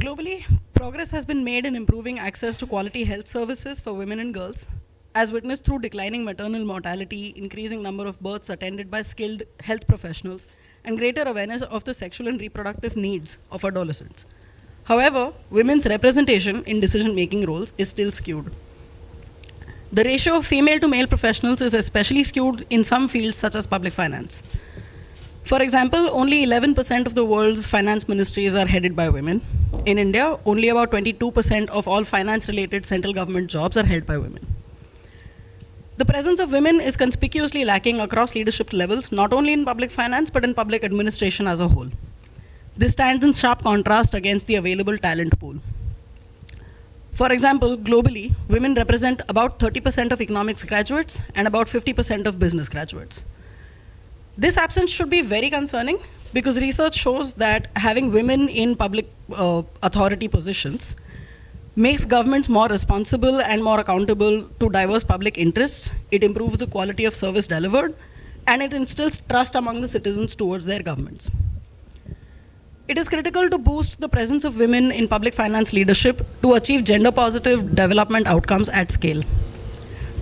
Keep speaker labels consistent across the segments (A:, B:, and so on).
A: Globally, progress has been made in improving access to quality health services for women and girls, as witnessed through declining maternal mortality, increasing number of births attended by skilled health professionals, and greater awareness of the sexual and reproductive needs of adolescents. However, women's representation in decision-making roles is still skewed. The ratio of female to male professionals is especially skewed in some fields such as public finance. For example, only 11% of the world's finance ministries are headed by women. In India, only about 22% of all finance-related central government jobs are held by women. The presence of women is conspicuously lacking across leadership levels, not only in public finance, but in public administration as a whole. This stands in sharp contrast against the available talent pool. For example, globally, women represent about 30% of economics graduates and about 50% of business graduates. This absence should be very concerning because research shows that having women in public authority positions makes governments more responsible and more accountable to diverse public interests. It improves the quality of service delivered, and it instills trust among the citizens towards their governments. It is critical to boost the presence of women in public finance leadership to achieve gender-positive development outcomes at scale.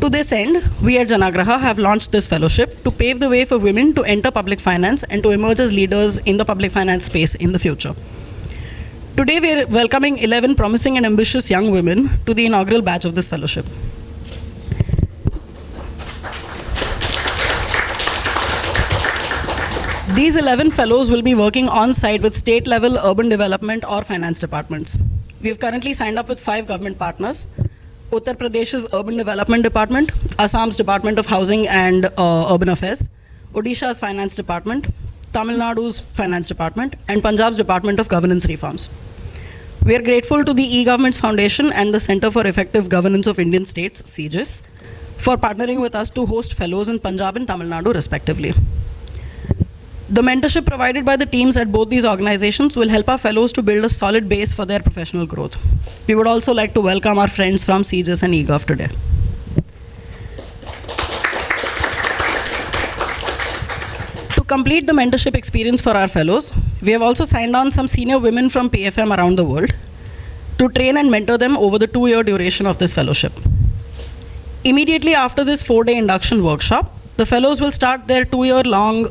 A: To this end, we at Janaagraha have launched this fellowship to pave the way for women to enter public finance and to emerge as leaders in the public finance space in the future. Today, we are welcoming 11 promising and ambitious young women to the inaugural batch of this fellowship. These 11 fellows will be working on-site with state-level urban development or finance departments. We have currently signed up with 5 government partners: Uttar Pradesh's Urban Development Department, Assam's Department of Housing and Urban Affairs, Odisha's Finance Department, Tamil Nadu's Finance Department, and Punjab's Department of Governance Reforms. We are grateful to the E-Governments Foundation and the Center for Effective Governance of Indian States, CGIS, for partnering with us to host fellows in Punjab and Tamil Nadu, respectively. The mentorship provided by the teams at both these organizations will help our fellows to build a solid base for their professional growth. We would also like to welcome our friends from CGIS and eGov today. To complete the mentorship experience for our fellows, we have also signed on some senior women from PFM around the world to train and mentor them over the 2-year duration of this fellowship. Immediately after this 4-day induction workshop, the fellows will start their 2-year-long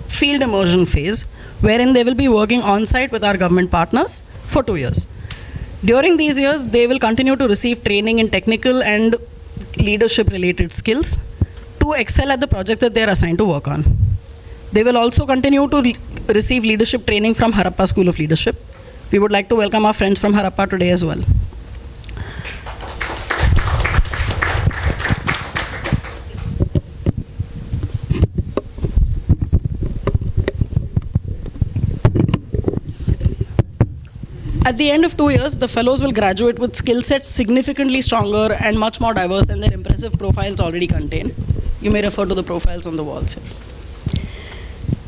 A: field immersion phase, wherein they will be working on-site with our government partners for 2 years. During these years, they will continue to receive training in technical and leadership-related skills to excel at the project that they are assigned to work on. They will also continue to receive leadership training from Harappa School of Leadership. We would like to welcome our friends from Harappa today as well. At the end of 2 years, the fellows will graduate with skill sets significantly stronger and much more diverse than their impressive profiles already contain. You may refer to the profiles on the walls here.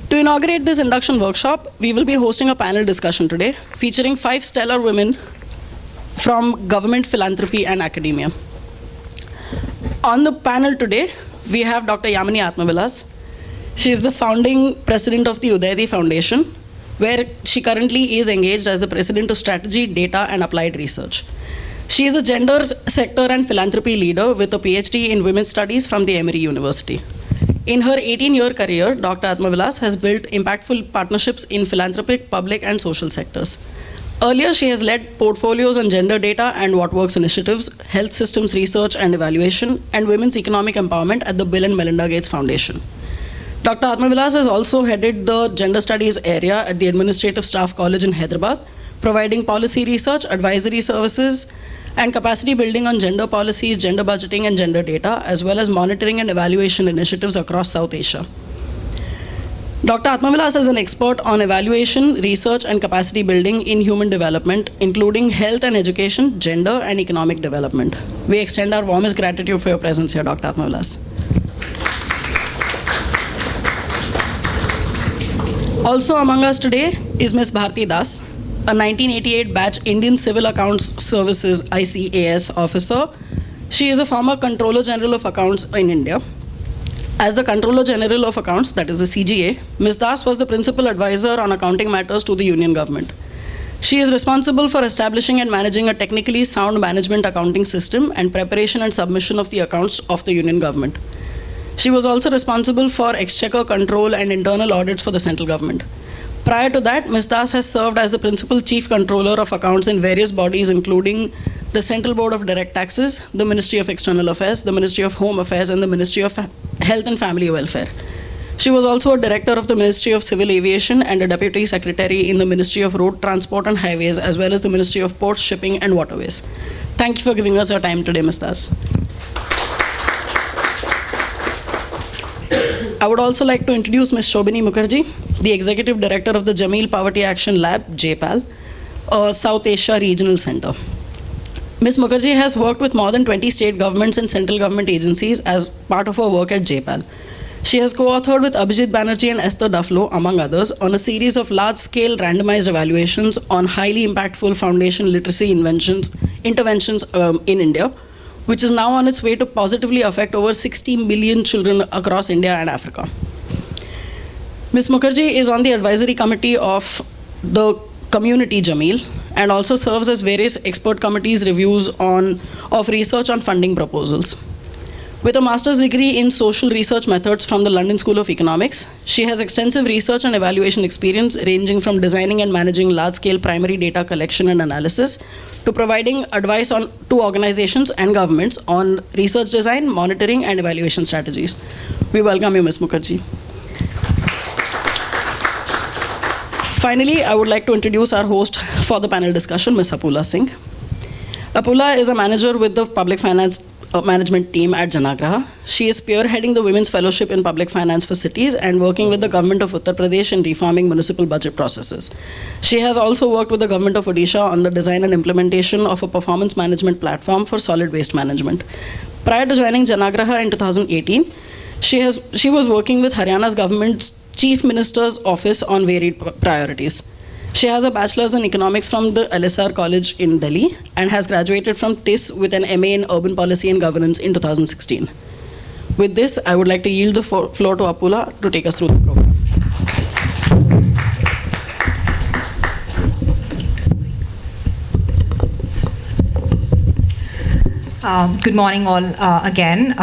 A: To inaugurate this induction workshop, we will be hosting a panel discussion today featuring 5 stellar women from government, philanthropy, and academia. On the panel today, we have Dr. Yamini Atmavilas. She is the founding president of the Udaiti Foundation, where she currently is engaged as the President of Strategy, Data, and Applied Research. She is a gender sector and philanthropy leader with a PhD in Women's Studies from the Emory University. In her 18-year career, Dr. Atmavilas has built impactful partnerships in philanthropic, public, and social sectors. Earlier, she has led portfolios on gender data and what works initiatives, health systems research and evaluation, and women's economic empowerment at the Bill and Melinda Gates Foundation. Dr. Atmavilas has also headed the Gender Studies area at the Administrative Staff College in Hyderabad, providing policy research, advisory services, and capacity building on gender policies, gender budgeting, and gender data, as well as monitoring and evaluation initiatives across South Asia. Dr. Atmavilas is an expert on evaluation, research, and capacity building in human development, including health and education, gender, and economic development. We extend our warmest gratitude for your presence here, Dr. Atmavilas. Also among us today is Ms. Bharati Das, a 1988 batch Indian Civil Accounts Services ICAS officer. She is a former Controller General of Accounts in India. As the Controller General of Accounts, that is the CGA, Ms. Das was the principal advisor on accounting matters to the Union government. She is responsible for establishing and managing a technically sound management accounting system and preparation and submission of the accounts of the union government. She was also responsible for exchequer control and internal audits for the central government. Prior to that, Ms. Das has served as the principal chief controller of accounts in various bodies, including the Central Board of Direct Taxes, the Ministry of External Affairs, the Ministry of Home Affairs, and the Ministry of Health and Family Welfare. She was also a director of the Ministry of Civil Aviation and a deputy secretary in the Ministry of Road Transport and Highways, as well as the Ministry of Ports, Shipping, and Waterways. Thank you for giving us your time today, Ms. Das. I would also like to introduce Ms. Shobhini Mukerji, the Executive Director of the Jameel Poverty Action Lab, JPAL, a South Asia Regional Center. Ms. Mukerji has worked with more than 20 state governments and central government agencies as part of her work at JPAL. She has co-authored with Abhijit Banerjee and Esther Duflo, among others, on a series of large-scale randomized evaluations on highly impactful foundation literacy interventions in India, which is now on its way to positively affect over 60 million children across India and Africa. Ms. Mukerji is on the advisory committee of the community Jameel and also serves as various expert committees reviews of research on funding proposals. With a master's degree in social research methods from the London School of Economics, she has extensive research and evaluation experience ranging from designing and managing large-scale primary data collection and analysis to providing advice to organizations and governments on research design, monitoring, and evaluation strategies. We welcome you, Ms. Mukerji. Finally, I would like to introduce our host for the panel discussion, Ms. Apula Singh. Apula is a manager with the Public Finance Management team at Janaagraha. She is spearheading the Women's Fellowship in Public Finance for Cities and working with the government of Uttar Pradesh in reforming municipal budget processes. She has also worked with the government of Odisha on the design and implementation of a performance management platform for solid waste management. Prior to joining Janaagraha in 2018, she was working with Haryana's government's Chief Minister's Office on varied priorities. She has a bachelor's in economics from the LSR College in Delhi and has graduated from TIS with an MA in urban policy and governance in 2016. With this, I would like to yield the floor to Apula to take us through the program.
B: Good morning all again.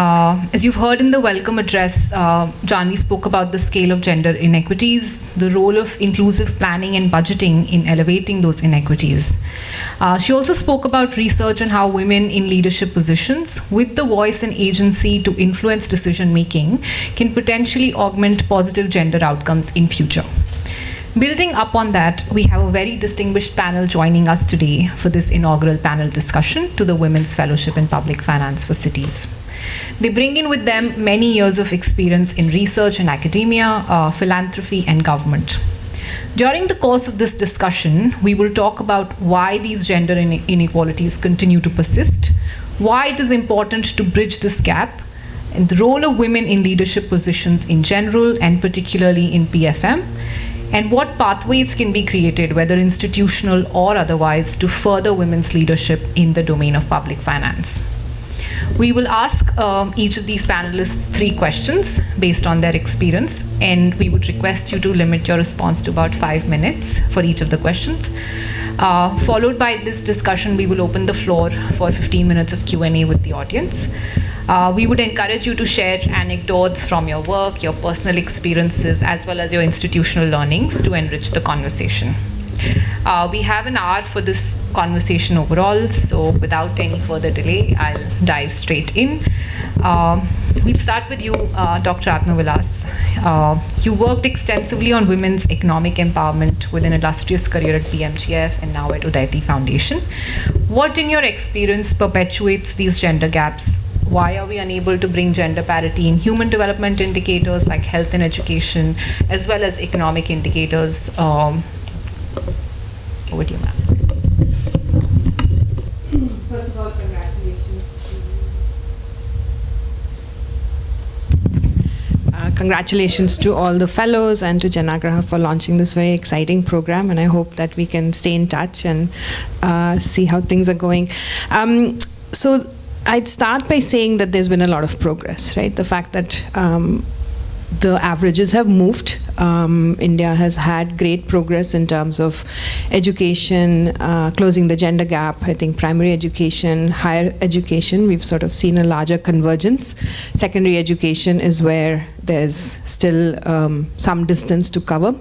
B: As you've heard in the welcome address, Janvi spoke about the scale of gender inequities, the role of inclusive planning and budgeting in elevating those inequities. She also spoke about research on how women in leadership positions with the voice and agency to influence decision making can potentially augment positive gender outcomes in future. Building up on that, we have a very distinguished panel joining us today for this inaugural panel discussion to the Women's Fellowship in Public Finance for Cities. They bring in with them many years of experience in research and academia, philanthropy, and government. During the course of this discussion, we will talk about why these gender inequalities continue to persist, why it is important to bridge this gap, and the role of women in leadership positions in general and particularly in PFM, and what pathways can be created, whether institutional or otherwise, to further women's leadership in the domain of public finance. We will ask each of these panelists 3 questions based on their experience, and we would request you to limit your response to about 5 minutes for each of the questions. Followed by this discussion, we will open the floor for 15 minutes of Q&A with the audience. We would encourage you to share anecdotes from your work, your personal experiences, as well as your institutional learnings to enrich the conversation. We have an hour for this conversation overall, so without any further delay, I'll dive straight in. We'll start with you, Dr. Atmavilas. You worked extensively on women's economic empowerment with an illustrious career at PMGF and now at Udaiti Foundation. What, in your experience, perpetuates these gender gaps? Why are we unable to bring gender parity in human development indicators like health and education, as well as economic indicators? Over to you, ma'am.
C: First of all, congratulations to all the fellows and to Janaagraha for launching this very exciting program, and I hope that we can stay in touch and see how things are going. So I'd start by saying that there's been a lot of progress, right? The fact that the averages have moved India has had great progress in terms of education, closing the gender gap. I think primary education, higher education, we've sort of seen a larger convergence. Secondary education is where there's still some distance to cover.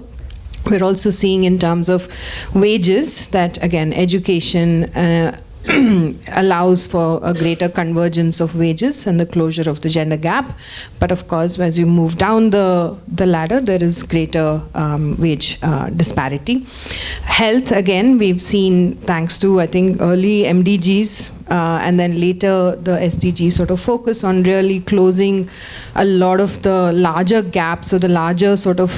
C: We're also seeing in terms of wages that, again, education allows for a greater convergence of wages and the closure of the gender gap. But of course, as you move down the ladder, there is greater wage disparity. Health, again, we've seen, thanks to, I think, early MDGs, and then later the SDGs sort of focus on really closing a lot of the larger gaps or the larger sort of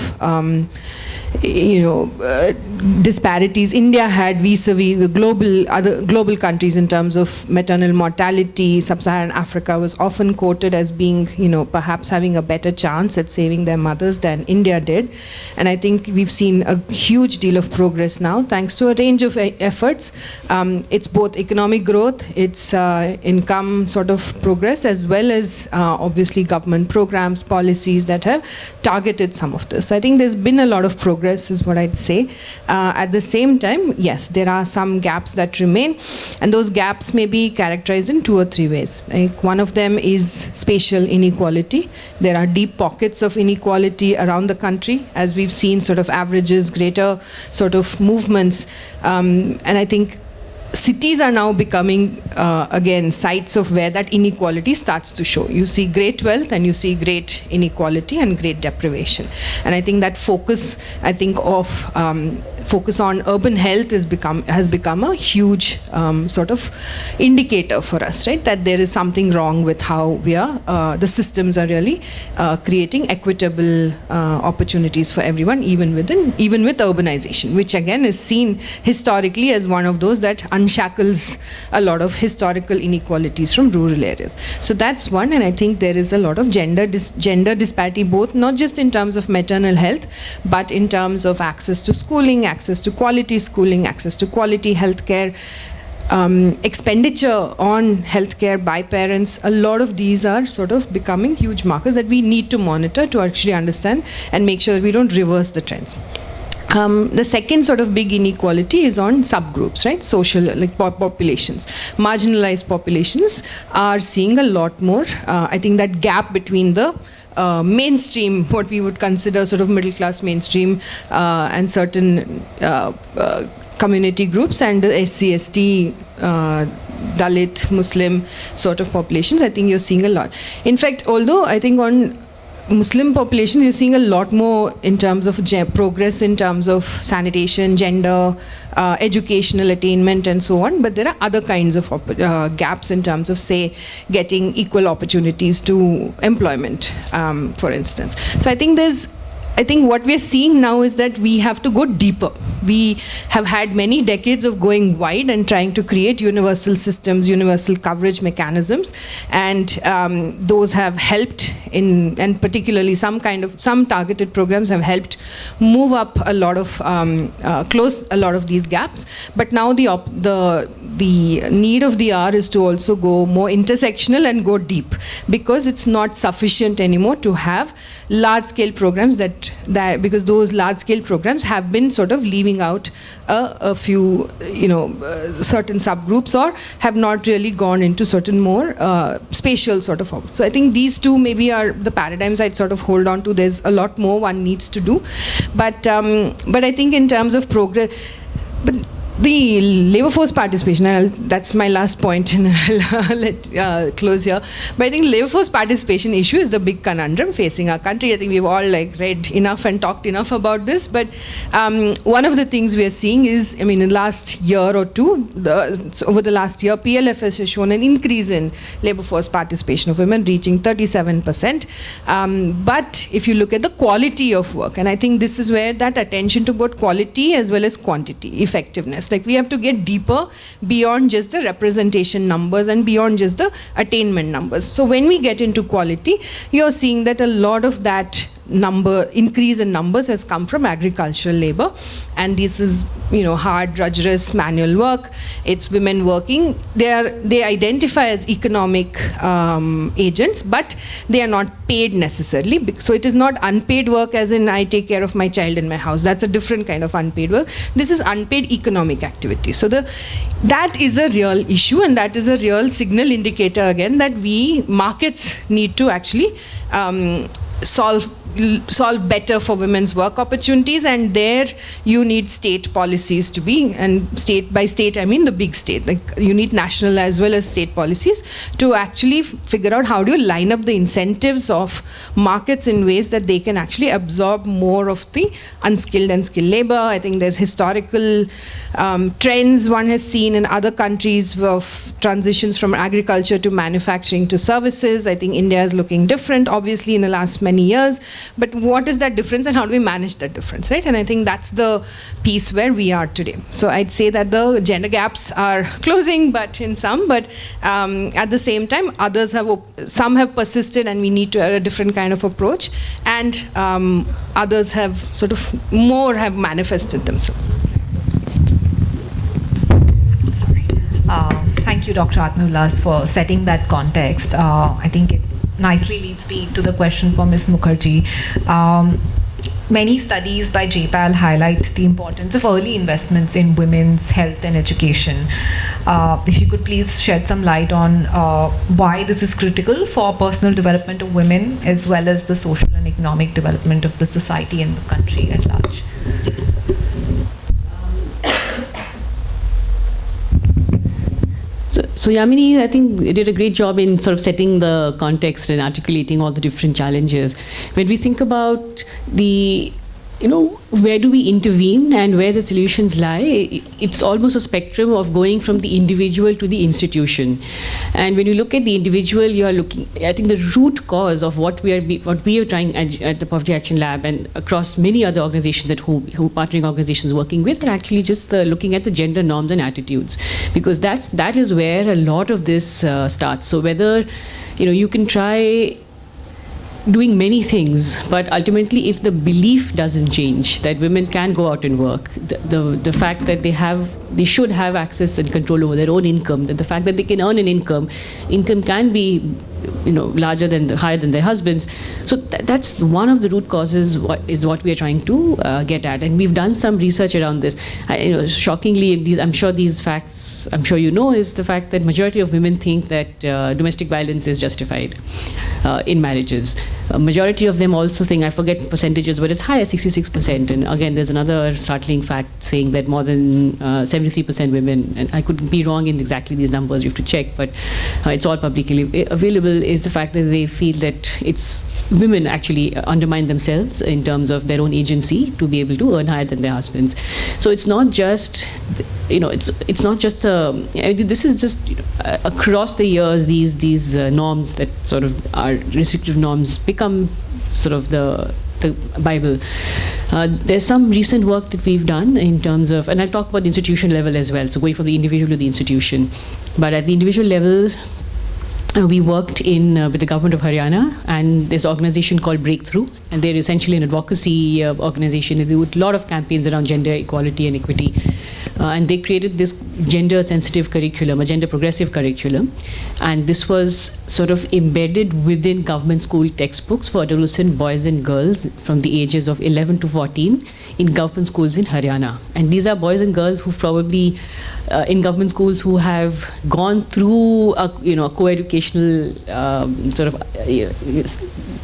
C: disparities India had vis-a-vis the other global countries in terms of maternal mortality. Sub-Saharan Africa was often quoted as being, perhaps having a better chance at saving their mothers than India did. And I think we've seen a huge deal of progress now, thanks to a range of efforts. It's both economic growth, it's income sort of progress, as well as obviously government programs, policies that have targeted some of this. So I think there's been a lot of progress, is what I'd say. At the same time, yes, there are some gaps that remain, and those gaps may be characterized in 2 or 3 ways. Like, one of them is spatial inequality. There are deep pockets of inequality around the country, as we've seen sort of averages, greater sort of movements, and I think cities are now becoming, again, sites of where that inequality starts to show. You see great wealth and you see great inequality and great deprivation. And I think that focus, focus on urban health has become a huge sort of indicator for us, right? That there is something wrong with how we are, the systems are really creating equitable opportunities for everyone, even with urbanization, which again is seen historically as one of those that unshackles a lot of historical inequalities from rural areas. So that's one, and I think there is a lot of gender disparity, both not just in terms of maternal health, but in terms of access to schooling, access to quality schooling, access to quality healthcare, expenditure on healthcare by parents. A lot of these are sort of becoming huge markers that we need to monitor to actually understand and make sure that we don't reverse the trends. The second sort of big inequality is on subgroups, right? Social, like populations. Marginalized populations are seeing a lot more. I think that gap between the mainstream, what we would consider sort of middle class mainstream, and certain community groups, and the SC, ST, Dalit, Muslim sort of populations, I think you're seeing a lot. In fact, although I think on Muslim population, you're seeing a lot more in terms of progress in terms of sanitation, gender, educational attainment, and so on. But there are other kinds of gaps in terms of, say, getting equal opportunities to employment, for instance. So I think what we're seeing now is that we have to go deeper. We have had many decades of going wide and trying to create universal systems, universal coverage mechanisms, and those have helped and particularly some targeted programs have helped move up a lot of, close a lot of these gaps. But now the need of the hour is to also go more intersectional and go deep, because it's not sufficient anymore to have large-scale programs because those large-scale programs have been sort of leaving out a few, certain subgroups, or have not really gone into certain more spatial sort of. So I think these two maybe are the paradigms I'd sort of hold on to. There's a lot more one needs to do, but I think in terms of progress, the labor force participation, that's my last point, and I'll let close here. But I think labor force participation issue is the big conundrum facing our country. I think we've all read enough and talked enough about this. But one of the things we are seeing is, in the last year or two, over the last year, PLFS has shown an increase in labor force participation of women, reaching 37%. But if you look at the quality of work, and I think this is where that attention to both quality as well as quantity, effectiveness. Like, we have to get deeper beyond just the representation numbers and beyond just the attainment numbers. So when we get into quality, you're seeing that a lot of that increase in numbers has come from agricultural labor, and this is hard, drudgerous manual work. It's women working. They identify as economic agents, but they are not paid necessarily. So it is not unpaid work as in I take care of my child in my house. That's a different kind of unpaid work. This is unpaid economic activity. So that is a real issue, and that is a real signal indicator again that markets need to actually solve better for women's work opportunities, and there you need state policies to be, and state by state I mean the big state, like you need national as well as state policies to actually figure out how do you line up the incentives of markets in ways that they can actually absorb more of the unskilled and skilled labor. I think there's historical trends one has seen in other countries of transitions from agriculture to manufacturing to services. I think India is looking different obviously in the last many years. But what is that difference and how do we manage that difference, right? And I think that's the piece where we are today. So I'd say that the gender gaps are closing, but at the same time, some have persisted and we need to have a different kind of approach, and others have sort of have manifested themselves.
B: Thank you, Dr. Atmavilas, for setting that context. I think it nicely leads me to the question for Ms. Mukerji. Many studies by JPAL highlight the importance of early investments in women's health and education. If you could please shed some light on why this is critical for personal development of women as well as the social and economic development of the society and the country at large.
D: So Yamini, I think, did a great job in sort of setting the context and articulating all the different challenges. When we think about where do we intervene and where the solutions lie, it's almost a spectrum of going from the individual to the institution. And when you look at the individual, you are looking, I think the root cause of what we are trying at the Poverty Action Lab and across many other organizations who partnering organizations working with, are actually just looking at the gender norms and attitudes, because that is where a lot of this starts. So whether you can try doing many things, but ultimately if the belief doesn't change that women can go out and work, the fact that they should have access and control over their own income, that the fact that they can earn an income can be higher than their husbands. So that's one of the root causes what we are trying to get at, and we've done some research around this. Shockingly, I'm sure these facts, is the fact that majority of women think that domestic violence is justified in marriages. A majority of them also think, I forget percentages, but it's high as 66%. And again, there's another startling fact saying that more than 73% women, and I could be wrong in exactly these numbers, you have to check, but it's all publicly available, is the fact that they feel that it's women actually undermine themselves in terms of their own agency to be able to earn higher than their husbands. So it's not just, it's not just this is just across the years, these norms that sort of are restrictive norms become sort of the Bible. There's some recent work that we've done in terms of, and I'll talk about the institution level as well, so going from the individual to the institution. But at the individual level, we worked with the government of Haryana, and there's an organization called Breakthrough, and they're essentially an advocacy organization. They do a lot of campaigns around gender equality and equity. And they created this gender-sensitive curriculum, a gender-progressive curriculum. And this was sort of embedded within government school textbooks for adolescent boys and girls from the ages of 11 to 14 in government schools in Haryana. And these are boys and girls who've probably, in government schools, who have gone through a co-educational 12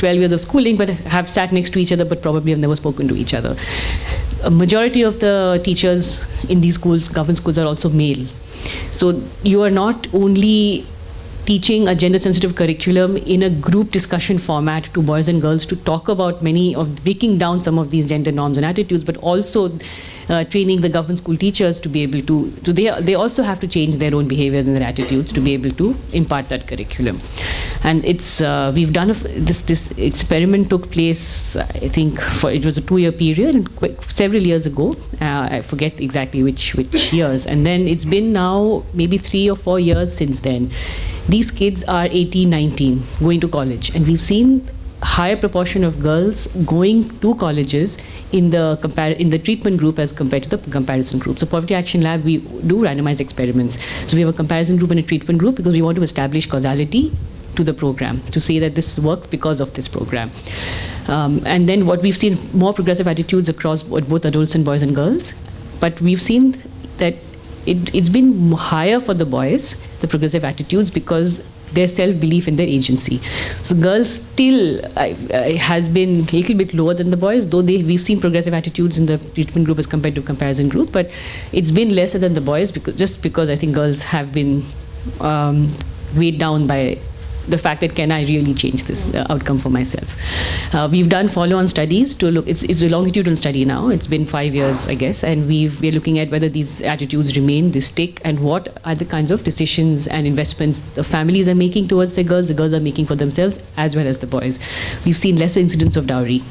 D: years of schooling, but have sat next to each other, but probably have never spoken to each other. A majority of the teachers in these schools, government schools, are also male. So you are not only teaching a gender-sensitive curriculum in a group discussion format to boys and girls to talk about breaking down some of these gender norms and attitudes, but also training the government school teachers to be able to they also have to change their own behaviors and their attitudes to be able to impart that curriculum. And it's we've done this experiment took place, I think it was a 2-year period several years ago. I forget exactly which years, and then it's been now maybe 3 or 4 years since then. These kids are 18, 19, going to college, and we've seen higher proportion of girls going to colleges in the treatment group as compared to the comparison group. So Poverty Action Lab, we do randomized experiments. So we have a comparison group and a treatment group because we want to establish causality to the program, to say that this works because of this program. And then what we've seen, more progressive attitudes across both adults and boys and girls, but we've seen that it's been higher for the boys, the progressive attitudes, because their self-belief in their agency. So girls still has been a little bit lower than the boys, though we've seen progressive attitudes in the treatment group as compared to comparison group, but it's been lesser than the boys because I think girls have been weighed down by the fact that can I really change this outcome for myself. We've done follow-on studies to look, it's a longitudinal study now, it's been 5 years I guess, and we're looking at whether these attitudes remain, they stick, and what are the kinds of decisions and investments the families are making towards the girls are making for themselves as well as the boys. We've seen lesser incidence of dowry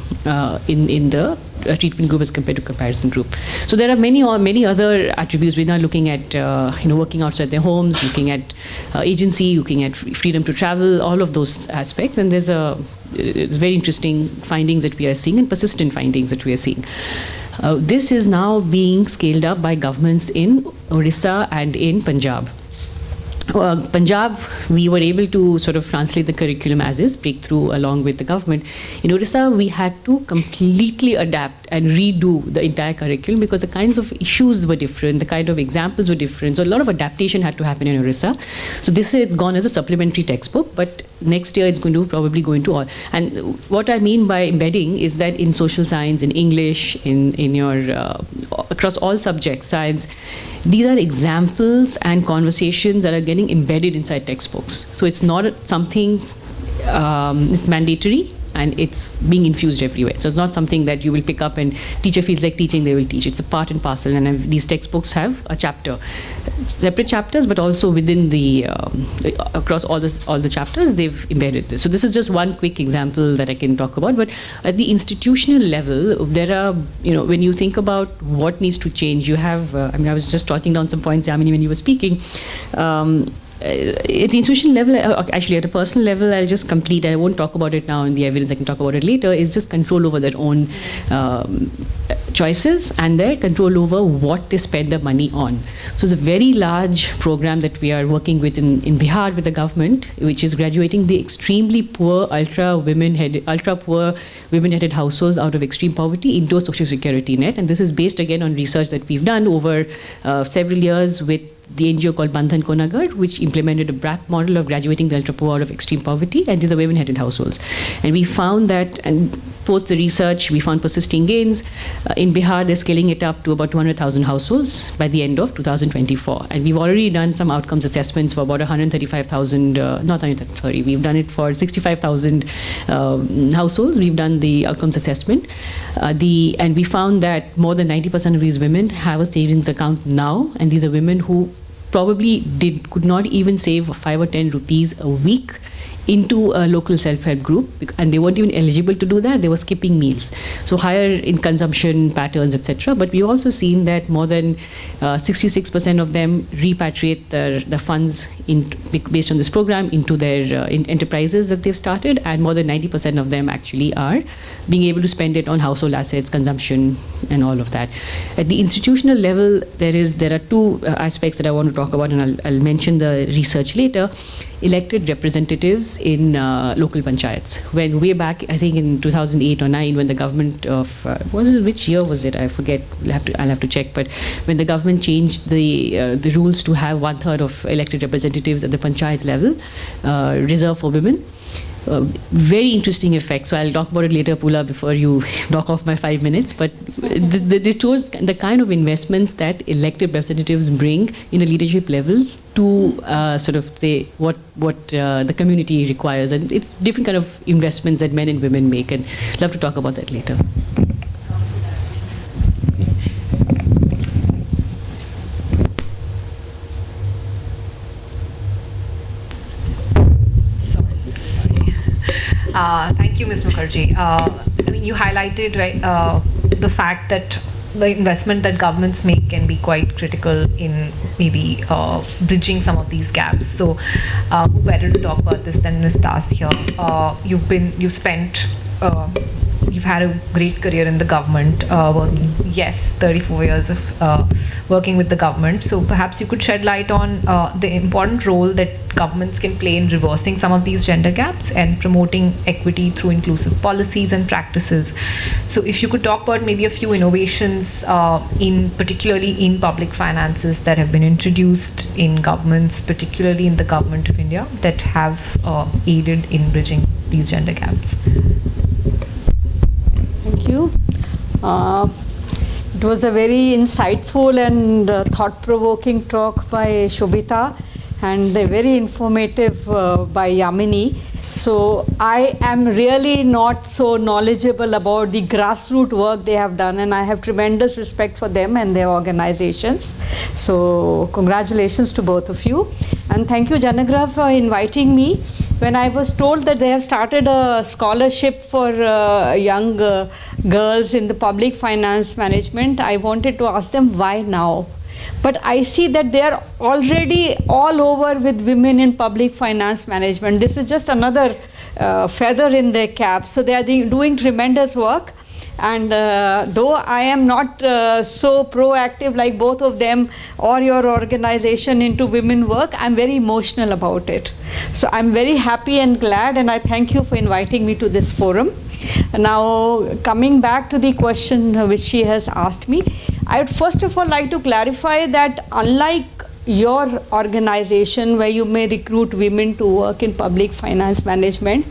D: in the treatment group as compared to comparison group. So there are many other attributes. We're now looking at working outside their homes, looking at agency, looking at freedom to travel, all of those aspects, and there's very interesting findings that we are seeing and persistent findings that we are seeing. This is now being scaled up by governments in Orissa and in Punjab. Punjab, we were able to sort of translate the curriculum as is, break through along with the government. In Orissa, we had to completely adapt and redo the entire curriculum because the kinds of issues were different, the kind of examples were different. So a lot of adaptation had to happen in Orissa. So this year it's gone as a supplementary textbook, but next year it's going to probably go into all. And what I mean by embedding is that in social science, in English, in your across all subjects, science, these are examples and conversations that are getting embedded inside textbooks. So it's not something, it's mandatory and it's being infused everywhere. So it's not something that you will pick up and teacher feels like teaching, they will teach. It's a part and parcel, and these textbooks have a chapter, separate chapters, but also within the, across all the chapters, they've embedded this. So this is just one quick example that I can talk about, but at the institutional level, there are, when you think about what needs to change, you have, I was just jotting down some points, Yamini, when you were speaking. At the institutional level, actually at a personal level, I'll just complete, I won't talk about it now in the evidence, I can talk about it later, is just control over their own choices and their control over what they spend their money on. So it's a very large program that we are working with in Bihar with the government, which is graduating the extremely poor, ultra poor women-headed households out of extreme poverty into a social security net. And this is based again on research that we've done over several years with the NGO called Bandhan Konagar, which implemented a BRAC model of graduating the ultra-poor out of extreme poverty and these are women-headed households. And we found that, and post the research, we found persisting gains. In Bihar, they're scaling it up to about 200,000 households by the end of 2024. And we've already done some outcomes assessments for about 135,000, we've done it for 65,000 households. We've done the outcomes assessment. And we found that more than 90% of these women have a savings account now, and these are women who probably could not even save 5 or 10 rupees a week into a local self-help group, and they weren't even eligible to do that. They were skipping meals, so higher in consumption patterns, etc. But we've also seen that more than 66% of them repatriate the funds based on this program into their enterprises that they've started, and more than 90% of them actually are being able to spend it on household assets, consumption, and all of that. At the institutional level, there are two aspects that I want to talk about, and I'll mention the research later. Elected representatives in local panchayats. When way back, I think in 2008 or 9, when the government of which year was it? I forget. I'll have to check. But when the government changed the rules to have 1/3 of elected representatives at the panchayat level reserved for women. Very interesting effect. So I'll talk about it later, Apula, before you knock off my 5 minutes. But this shows the kind of investments that elected representatives bring in a leadership level to sort of say what the community requires. And it's different kind of investments that men and women make. And I'd love to talk about that later.
B: Thank you, Ms. Mukerji. You highlighted the fact that the investment that governments make can be quite critical in maybe bridging some of these gaps. So who better to talk about this than Ms. Das here? You've had a great career in the government, working, 34 years of working with the government. So perhaps you could shed light on the important role that governments can play in reversing some of these gender gaps and promoting equity through inclusive policies and practices. So if you could talk about maybe a few innovations particularly in public finances that have been introduced in governments, particularly in the Government of India, that have aided in bridging these gender gaps.
E: Thank you. It was a very insightful and thought-provoking talk by Shobhita and very informative by Yamini. So I am really not so knowledgeable about the grassroots work they have done, and I have tremendous respect for them and their organizations. So congratulations to both of you. And thank you, Janaagraha, for inviting me. When I was told that they have started a scholarship for young girls in the public finance management, I wanted to ask them why now. But I see that they are already all over with women in public finance management. This is just another feather in their cap. So they are doing tremendous work. And though I am not so proactive like both of them or your organization into women work, I'm very emotional about it. So I'm very happy and glad, and I thank you for inviting me to this forum. Now, coming back to the question which she has asked me, I would first of all like to clarify that unlike your organization where you may recruit women to work in public finance management,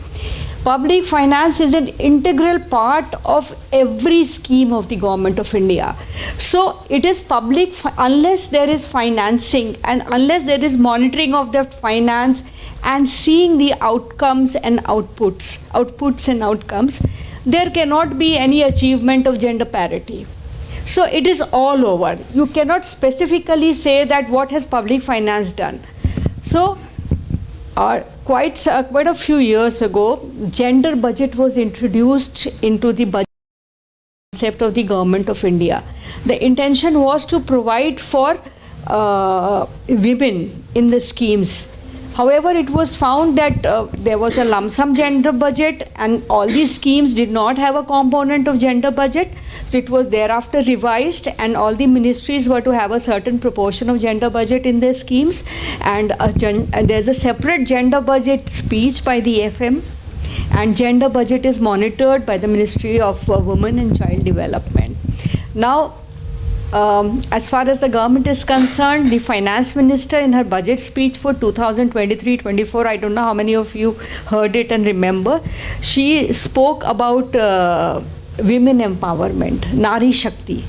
E: public finance is an integral part of every scheme of the Government of India. So it is public unless there is financing and unless there is monitoring of the finance and seeing the outcomes and outputs and outcomes, there cannot be any achievement of gender parity. So it is all over. You cannot specifically say that what has public finance done. So quite a few years ago, gender budget was introduced into the budget concept of the Government of India. The intention was to provide for women in the schemes. However, it was found that there was a lump sum gender budget and all these schemes did not have a component of gender budget. So it was thereafter revised and all the ministries were to have a certain proportion of gender budget in their schemes. And there's a separate gender budget speech by the FM, and gender budget is monitored by the Ministry of Women and Child Development. Now, as far as the government is concerned, the finance minister in her budget speech for 2023-24, I don't know how many of you heard it and remember, she spoke about women empowerment, Nari Shakti.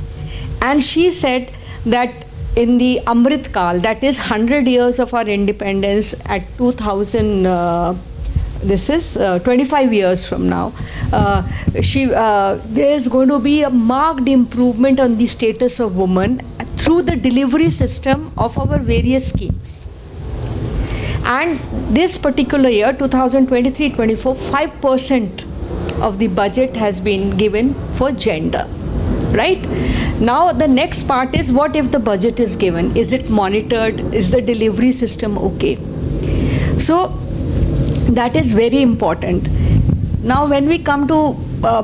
E: And she said that in the Amrit Kal, that is 100 years of our independence at 25 years from now, there is going to be a marked improvement on the status of women through the delivery system of our various schemes. And this particular year, 2023-24, 5% of the budget has been given for gender. Right? Now the next part is, what if the budget is given? Is it monitored? Is the delivery system okay? So that is very important. Now when we come to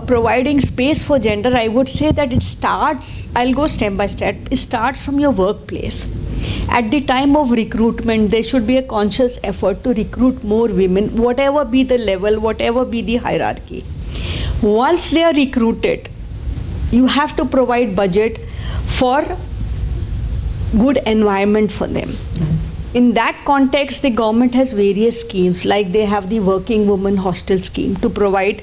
E: providing space for gender, I would say that it starts, I'll go step by step, it starts from your workplace. At the time of recruitment, there should be a conscious effort to recruit more women, whatever be the level, whatever be the hierarchy. Once they are recruited, you have to provide budget for good environment for them. In that context, the government has various schemes, like they have the Working Women Hostel Scheme to provide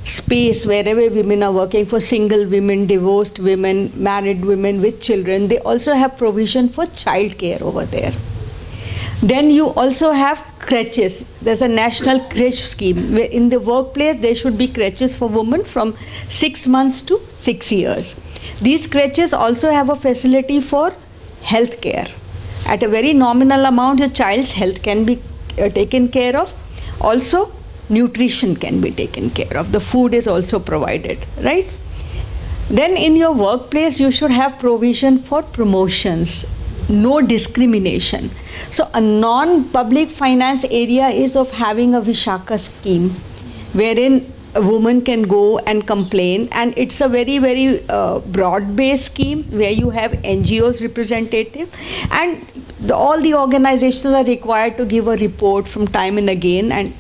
E: space wherever women are working, for single women, divorced women, married women with children. They also have provision for child care over there. Then you also have crèches. There's a national crèche scheme where in the workplace there should be crèches for women from 6 months to 6 years. These crèches also have a facility for health care. At a very nominal amount, your child's health can be taken care of. Also, nutrition can be taken care of. The food is also provided, right? Then in your workplace, you should have provision for promotions, no discrimination. So a non-public finance area is of having a Vishaka scheme, wherein a woman can go and complain, and it's a very, very broad-based scheme where you have NGOs representative, and all the organizations are required to give a report from time and again and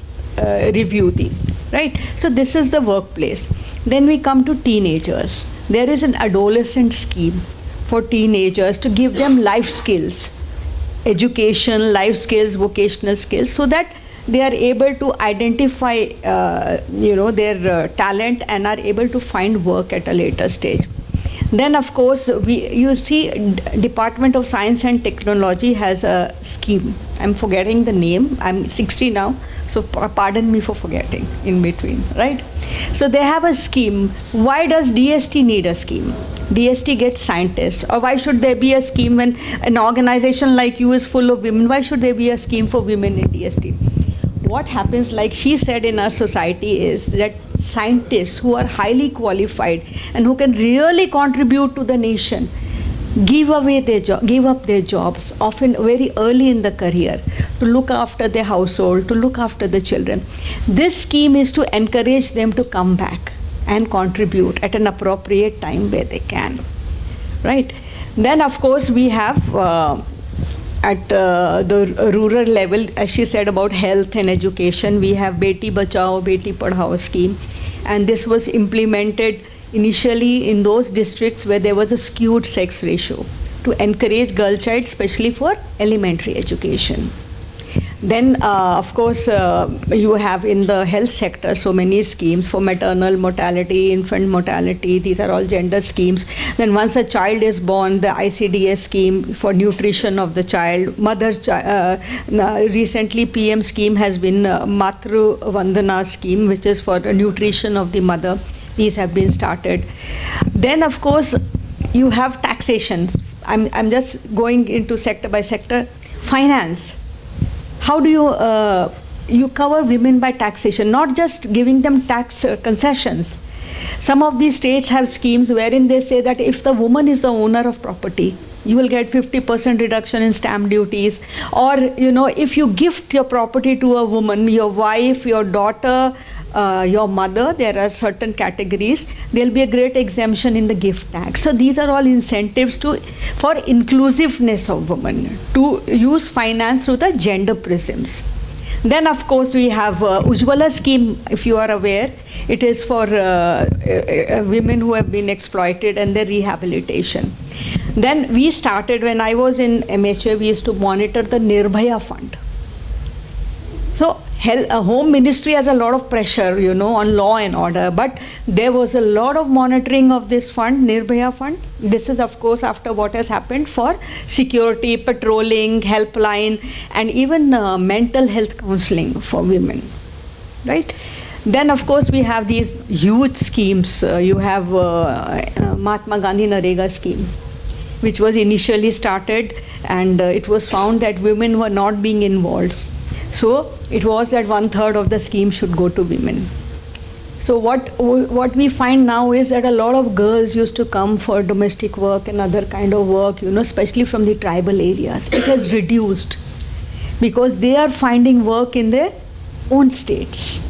E: review these, right? So this is the workplace. Then we come to teenagers. There is an adolescent scheme for teenagers to give them life skills, education, life skills, vocational skills, so that they are able to identify their talent and are able to find work at a later stage. Then of course you see Department of Science and Technology has a scheme. I'm forgetting the name. I'm 60 now, so pardon me for forgetting in between, right? So they have a scheme. Why does DST need a scheme? DST gets scientists. Or why should there be a scheme when an organization like you is full of women? Why should there be a scheme for women in DST? What happens, like she said, in our society is that scientists who are highly qualified and who can really contribute to the nation give up their jobs, often very early in the career, to look after their household, to look after the children. This scheme is to encourage them to come back and contribute at an appropriate time where they can, right? Then of course we have at the rural level, as she said, about health and education, we have Beti Bachao, Beti Padhao scheme, and this was implemented initially in those districts where there was a skewed sex ratio to encourage girl child, especially for elementary education. Then, of course, you have in the health sector so many schemes for maternal mortality, infant mortality. These are all gender schemes. Then once a child is born, the ICDS scheme for nutrition of the child. Recently, PM scheme has been Matru Vandana scheme, which is for the nutrition of the mother. These have been started. Then, of course, you have taxation. I'm just going into sector by sector. Finance. How do you cover women by taxation, not just giving them tax concessions. Some of these states have schemes wherein they say that if the woman is the owner of property, you will get 50% reduction in stamp duties. Or, if you gift your property to a woman, your wife, your daughter, your mother, there are certain categories, there will be a great exemption in the gift tax. So these are all incentives for inclusiveness of women, to use finance through the gender prisms. Then of course we have Ujjwala scheme, if you are aware. It is for women who have been exploited and their rehabilitation. Then we started, when I was in MHA, we used to monitor the Nirbhaya fund. So Home Ministry has a lot of pressure, on law and order, but there was a lot of monitoring of this fund, Nirbhaya fund. This is of course after what has happened for security, patrolling, helpline, and even mental health counseling for women, right? Then of course we have these huge schemes. You have Mahatma Gandhi Narega scheme, which was initially started, and it was found that women were not being involved. So it was that 1/3 of the scheme should go to women. So what we find now is that a lot of girls used to come for domestic work and other kind of work, especially from the tribal areas. It has reduced because they are finding work in their own states.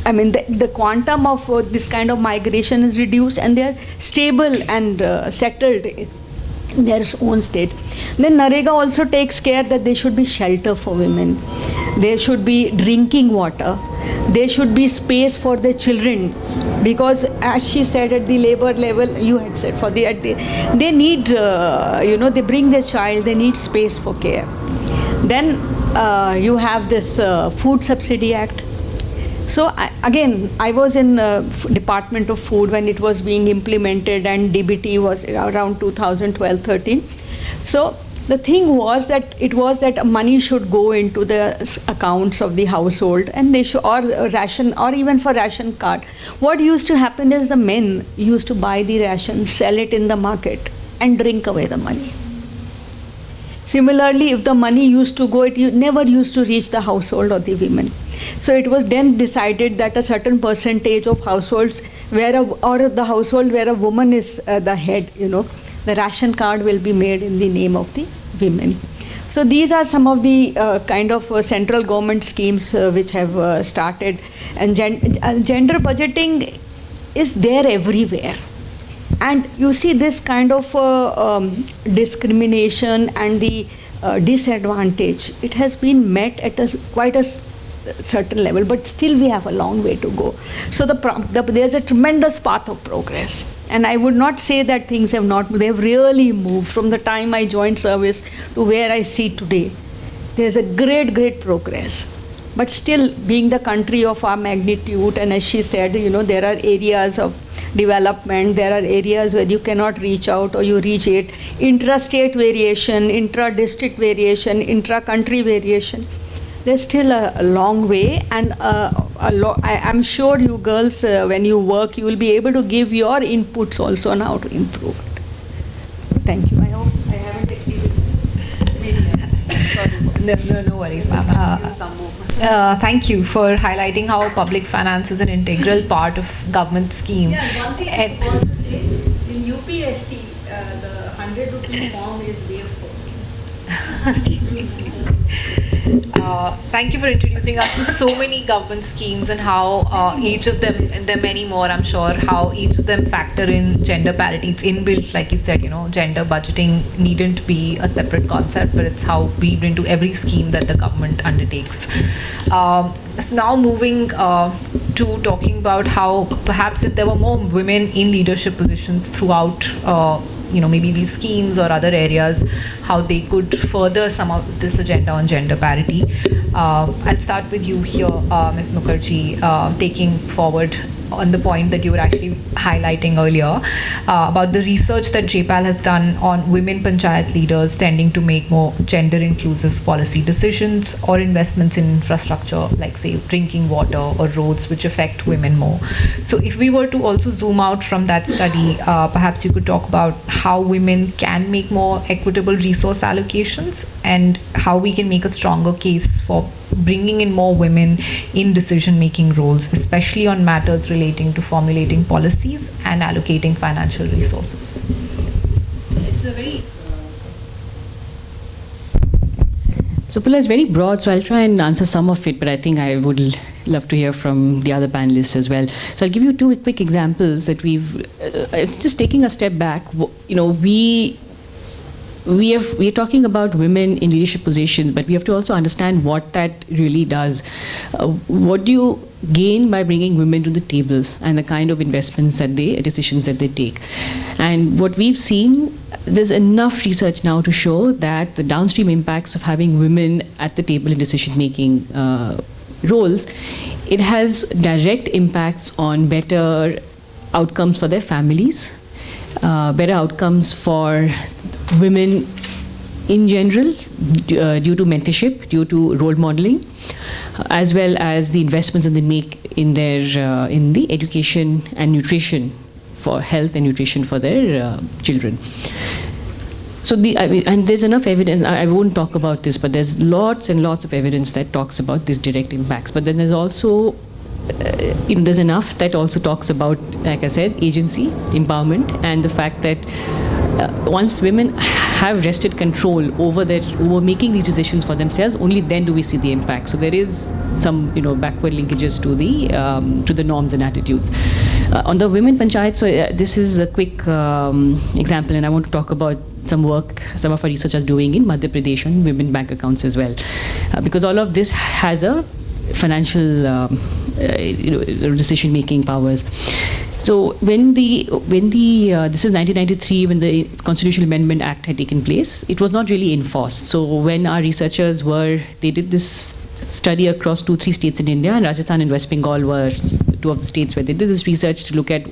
E: I mean, the quantum of this kind of migration is reduced, and they are stable and settled in their own state. Then Narega also takes care that there should be shelter for women. There should be drinking water. There should be space for their children, because as she said, at the labor level, you had said, they need, they bring their child, they need space for care. Then you have this Food Subsidy Act. So I was in Department of Food when it was being implemented, and DBT was around 2012-13. So the thing was that money should go into the accounts of the household, and they should, or ration, or even for ration card. What used to happen is the men used to buy the ration, sell it in the market, and drink away the money. Similarly, if the money used to go, it never used to reach the household or the women. So it was then decided that a certain percentage of households or the household where a woman is the head, the ration card will be made in the name of the women. So these are some of the kind of central government schemes which have started. And gender budgeting is there everywhere. And you see this kind of discrimination and the disadvantage, it has been met at quite a certain level, but still we have a long way to go. So there's a tremendous path of progress. And I would not say that things have not, they've really moved from the time I joined service to where I see today. There's a great, great progress. But still, being the country of our magnitude, and as she said, there are areas of development, there are areas where you cannot reach out or you reach it, intra-state variation, intra-district variation, intra-country variation. There's still a long way, and I'm sure you girls, when you work, you will be able to give your inputs also on how to improve it. So thank you. I hope I haven't exceeded.
B: No worries, ma'am. Thank you for highlighting how public finance is an integral part of government scheme.
E: Yeah, one thing I want to say, in UPSC, the 100 rupee form is waived for.
B: Thank you for introducing us to so many government schemes and how each of them, and there are many more I'm sure, how each of them factor in gender parity. It's inbuilt, like you said, gender budgeting needn't be a separate concept, but it's how weaved into every scheme that the government undertakes. So now moving to talking about how perhaps if there were more women in leadership positions throughout maybe these schemes or other areas, how they could further some of this agenda on gender parity. I'll start with you here, Ms. Mukerji, taking forward on the point that you were actually highlighting earlier about the research that JPAL has done on women panchayat leaders tending to make more gender inclusive policy decisions or investments in infrastructure like say drinking water or roads which affect women more. So if we were to also zoom out from that study, perhaps you could talk about how women can make more equitable resource allocations and how we can make a stronger case for bringing in more women in decision-making roles, especially on matters relating to formulating policies and allocating financial resources.
D: It's a very So Apula is very broad, so I'll try and answer some of it, but I think I would love to hear from the other panelists as well. So I'll give you two quick examples that we've, just taking a step back, we are talking about women in leadership positions, but we have to also understand what that really does. What do you gain by bringing women to the table and the kind of decisions that they take? And what we've seen, there's enough research now to show that the downstream impacts of having women at the table in decision-making roles, it has direct impacts on better outcomes for their families, better outcomes for women in general due to mentorship, due to role modeling, as well as the investments that they make in their in the education and nutrition for health and nutrition for their children. So and there's enough evidence, I won't talk about this, but there's lots and lots of evidence that talks about these direct impacts. But then there's also there's enough that also talks about, like I said, agency, empowerment, and the fact that once women have wrested control over making these decisions for themselves, only then do we see the impact. So there is some backward linkages to the norms and attitudes. On the women panchayat, so this is a quick example, and I want to talk about some work some of our researchers doing in Madhya Pradesh on women bank accounts as well, because all of this has a financial decision-making powers. So when this is 1993, when the Constitutional Amendment Act had taken place, it was not really enforced. So when our researchers they did this study across 2-3 states in India, and Rajasthan and West Bengal were two of the states where they did this research to look at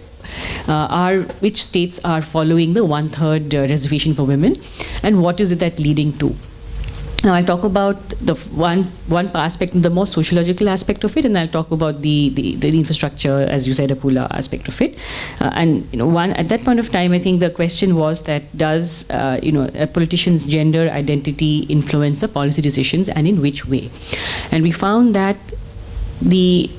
D: which states are following the 1/3 reservation for women, and what is it that leading to. Now I'll talk about the one aspect, the more sociological aspect of it, and I'll talk about the infrastructure, as you said, Apula, aspect of it. And at that point of time, I think the question was that does a politician's gender identity influence the policy decisions, and in which way? And we found that there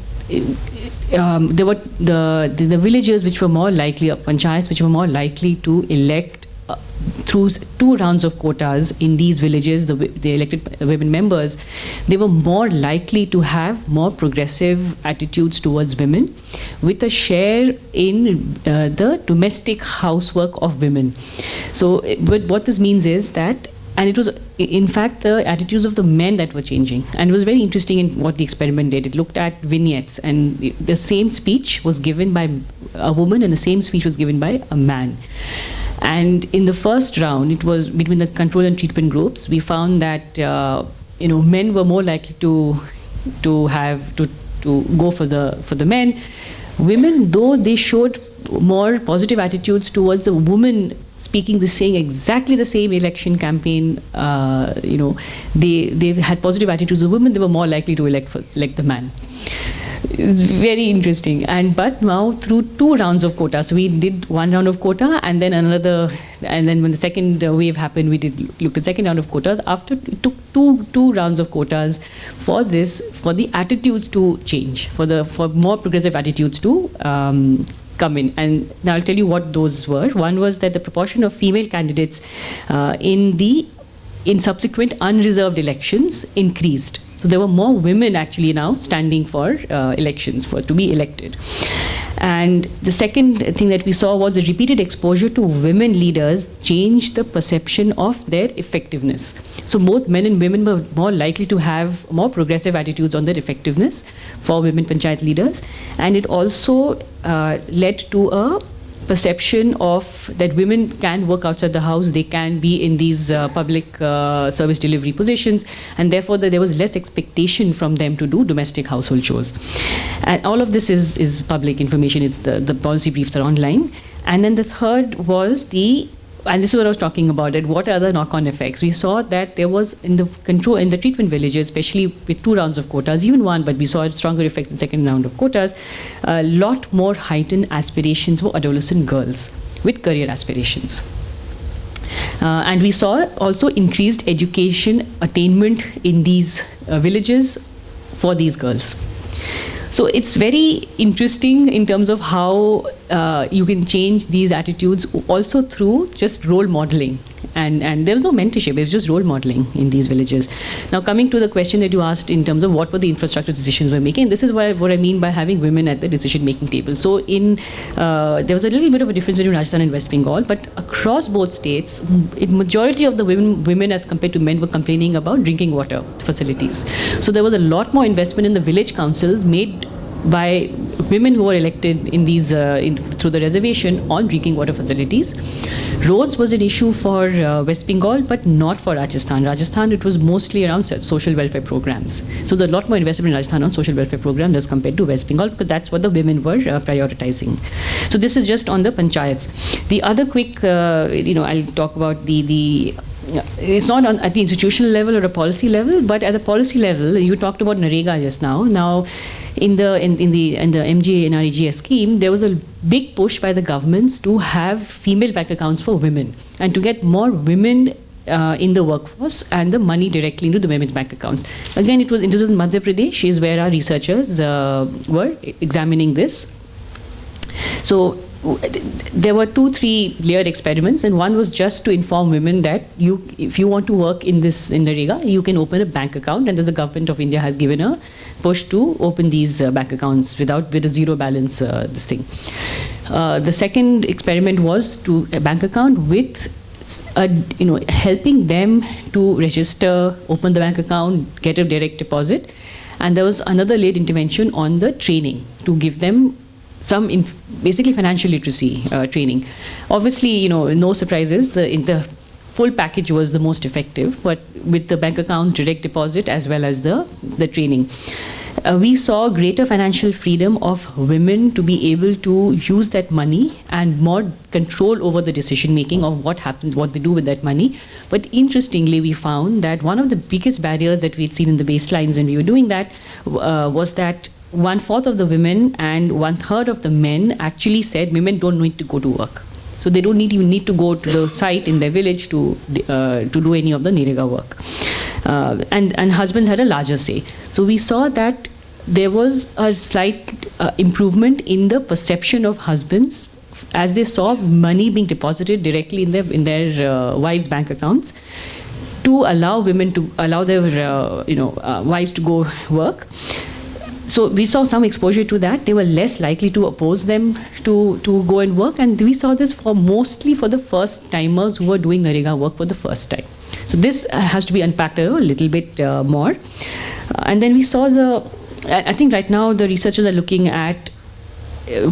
D: were the villages which were more likely, panchayats which were more likely to elect through 2 rounds of quotas in these villages, the elected women members, they were more likely to have more progressive attitudes towards women, with a share in the domestic housework of women. So, but what this means is that, and it was in fact the attitudes of the men that were changing. And it was very interesting in what the experiment did. It looked at vignettes, and the same speech was given by a woman and the same speech was given by a man. And in the first round, it was between the control and treatment groups. We found that men were more likely to go for the men. Women, though they showed more positive attitudes towards a woman saying exactly the same election campaign, they had positive attitudes of women, they were more likely to elect the man. It's very interesting. But now through 2 rounds of quota, so we did 1 round of quota, and then another, and then when the second wave happened, we looked at second round of quotas. After it took two rounds of quotas for the attitudes to change, for more progressive attitudes to come in. And now I'll tell you what those were. One was that the proportion of female candidates in subsequent unreserved elections increased. So there were more women actually now standing for elections, to be elected. And the second thing that we saw was the repeated exposure to women leaders changed the perception of their effectiveness. So both men and women were more likely to have more progressive attitudes on their effectiveness for women panchayat leaders. And it also led to a perception of that women can work outside the house, they can be in these public service delivery positions, and therefore there was less expectation from them to do domestic household chores. And all of this is public information. It's the policy briefs are online. And then the third was and this is what I was talking about, what are the knock-on effects? We saw that there was in the treatment villages, especially with 2 rounds of quotas, even 1, but we saw stronger effects in the second round of quotas, a lot more heightened aspirations for adolescent girls with career aspirations. And we saw also increased education attainment in these villages for these girls. So it's very interesting in terms of how you can change these attitudes also through just role modeling. And there was no mentorship, it was just role modeling in these villages. Now coming to the question that you asked in terms of what were the infrastructure decisions we're making, this is what I mean by having women at the decision-making table. So there was a little bit of a difference between Rajasthan and West Bengal, but across both states, majority of the women as compared to men were complaining about drinking water facilities. So there was a lot more investment in the village councils made by women who were elected in these through the reservation on drinking water facilities. Roads was an issue for West Bengal, but not for Rajasthan. Rajasthan, it was mostly around social welfare programs. So there's a lot more investment in Rajasthan on social welfare programs as compared to West Bengal, because that's what the women were prioritizing. So this is just on the panchayats. The other quick, I'll talk about it's not at the institutional level or a policy level, but at the policy level, you talked about Narega just now. Now, in the MGA NREGA scheme, there was a big push by the governments to have female bank accounts for women and to get more women in the workforce and the money directly into the women's bank accounts. Again, it was in Madhya Pradesh is where our researchers were examining this. So there were 2-3 layered experiments, and one was just to inform women that if you want to work in Narega, you can open a bank account, and the government of India has given a push to open these bank accounts with a zero balance this thing. The second experiment was to a bank account with helping them to register, open the bank account, get a direct deposit, and there was another layered intervention on the training to give them some basically financial literacy training. Obviously, no surprises, the full package was the most effective, but with the bank accounts, direct deposit, as well as the training. we saw greater financial freedom of women to be able to use that money and more control over the decision making of what happens, what they do with that money. But interestingly, we found that one of the biggest barriers that we'd seen in the baselines when we were doing that was that 1/4 of the women and 1/3 of the men actually said women don't need to go to work. So they don't even need to go to the site in their village to do any of the Nirega work. And husbands had a larger say. So we saw that there was a slight improvement in the perception of husbands as they saw money being deposited directly in their wives' bank accounts to allow women to allow their wives to go work. So we saw some exposure to that. They were less likely to oppose them to go and work. And we saw this mostly for the first timers who were doing Narega work for the first time. So this has to be unpacked a little bit more. And then we saw I think right now the researchers are looking at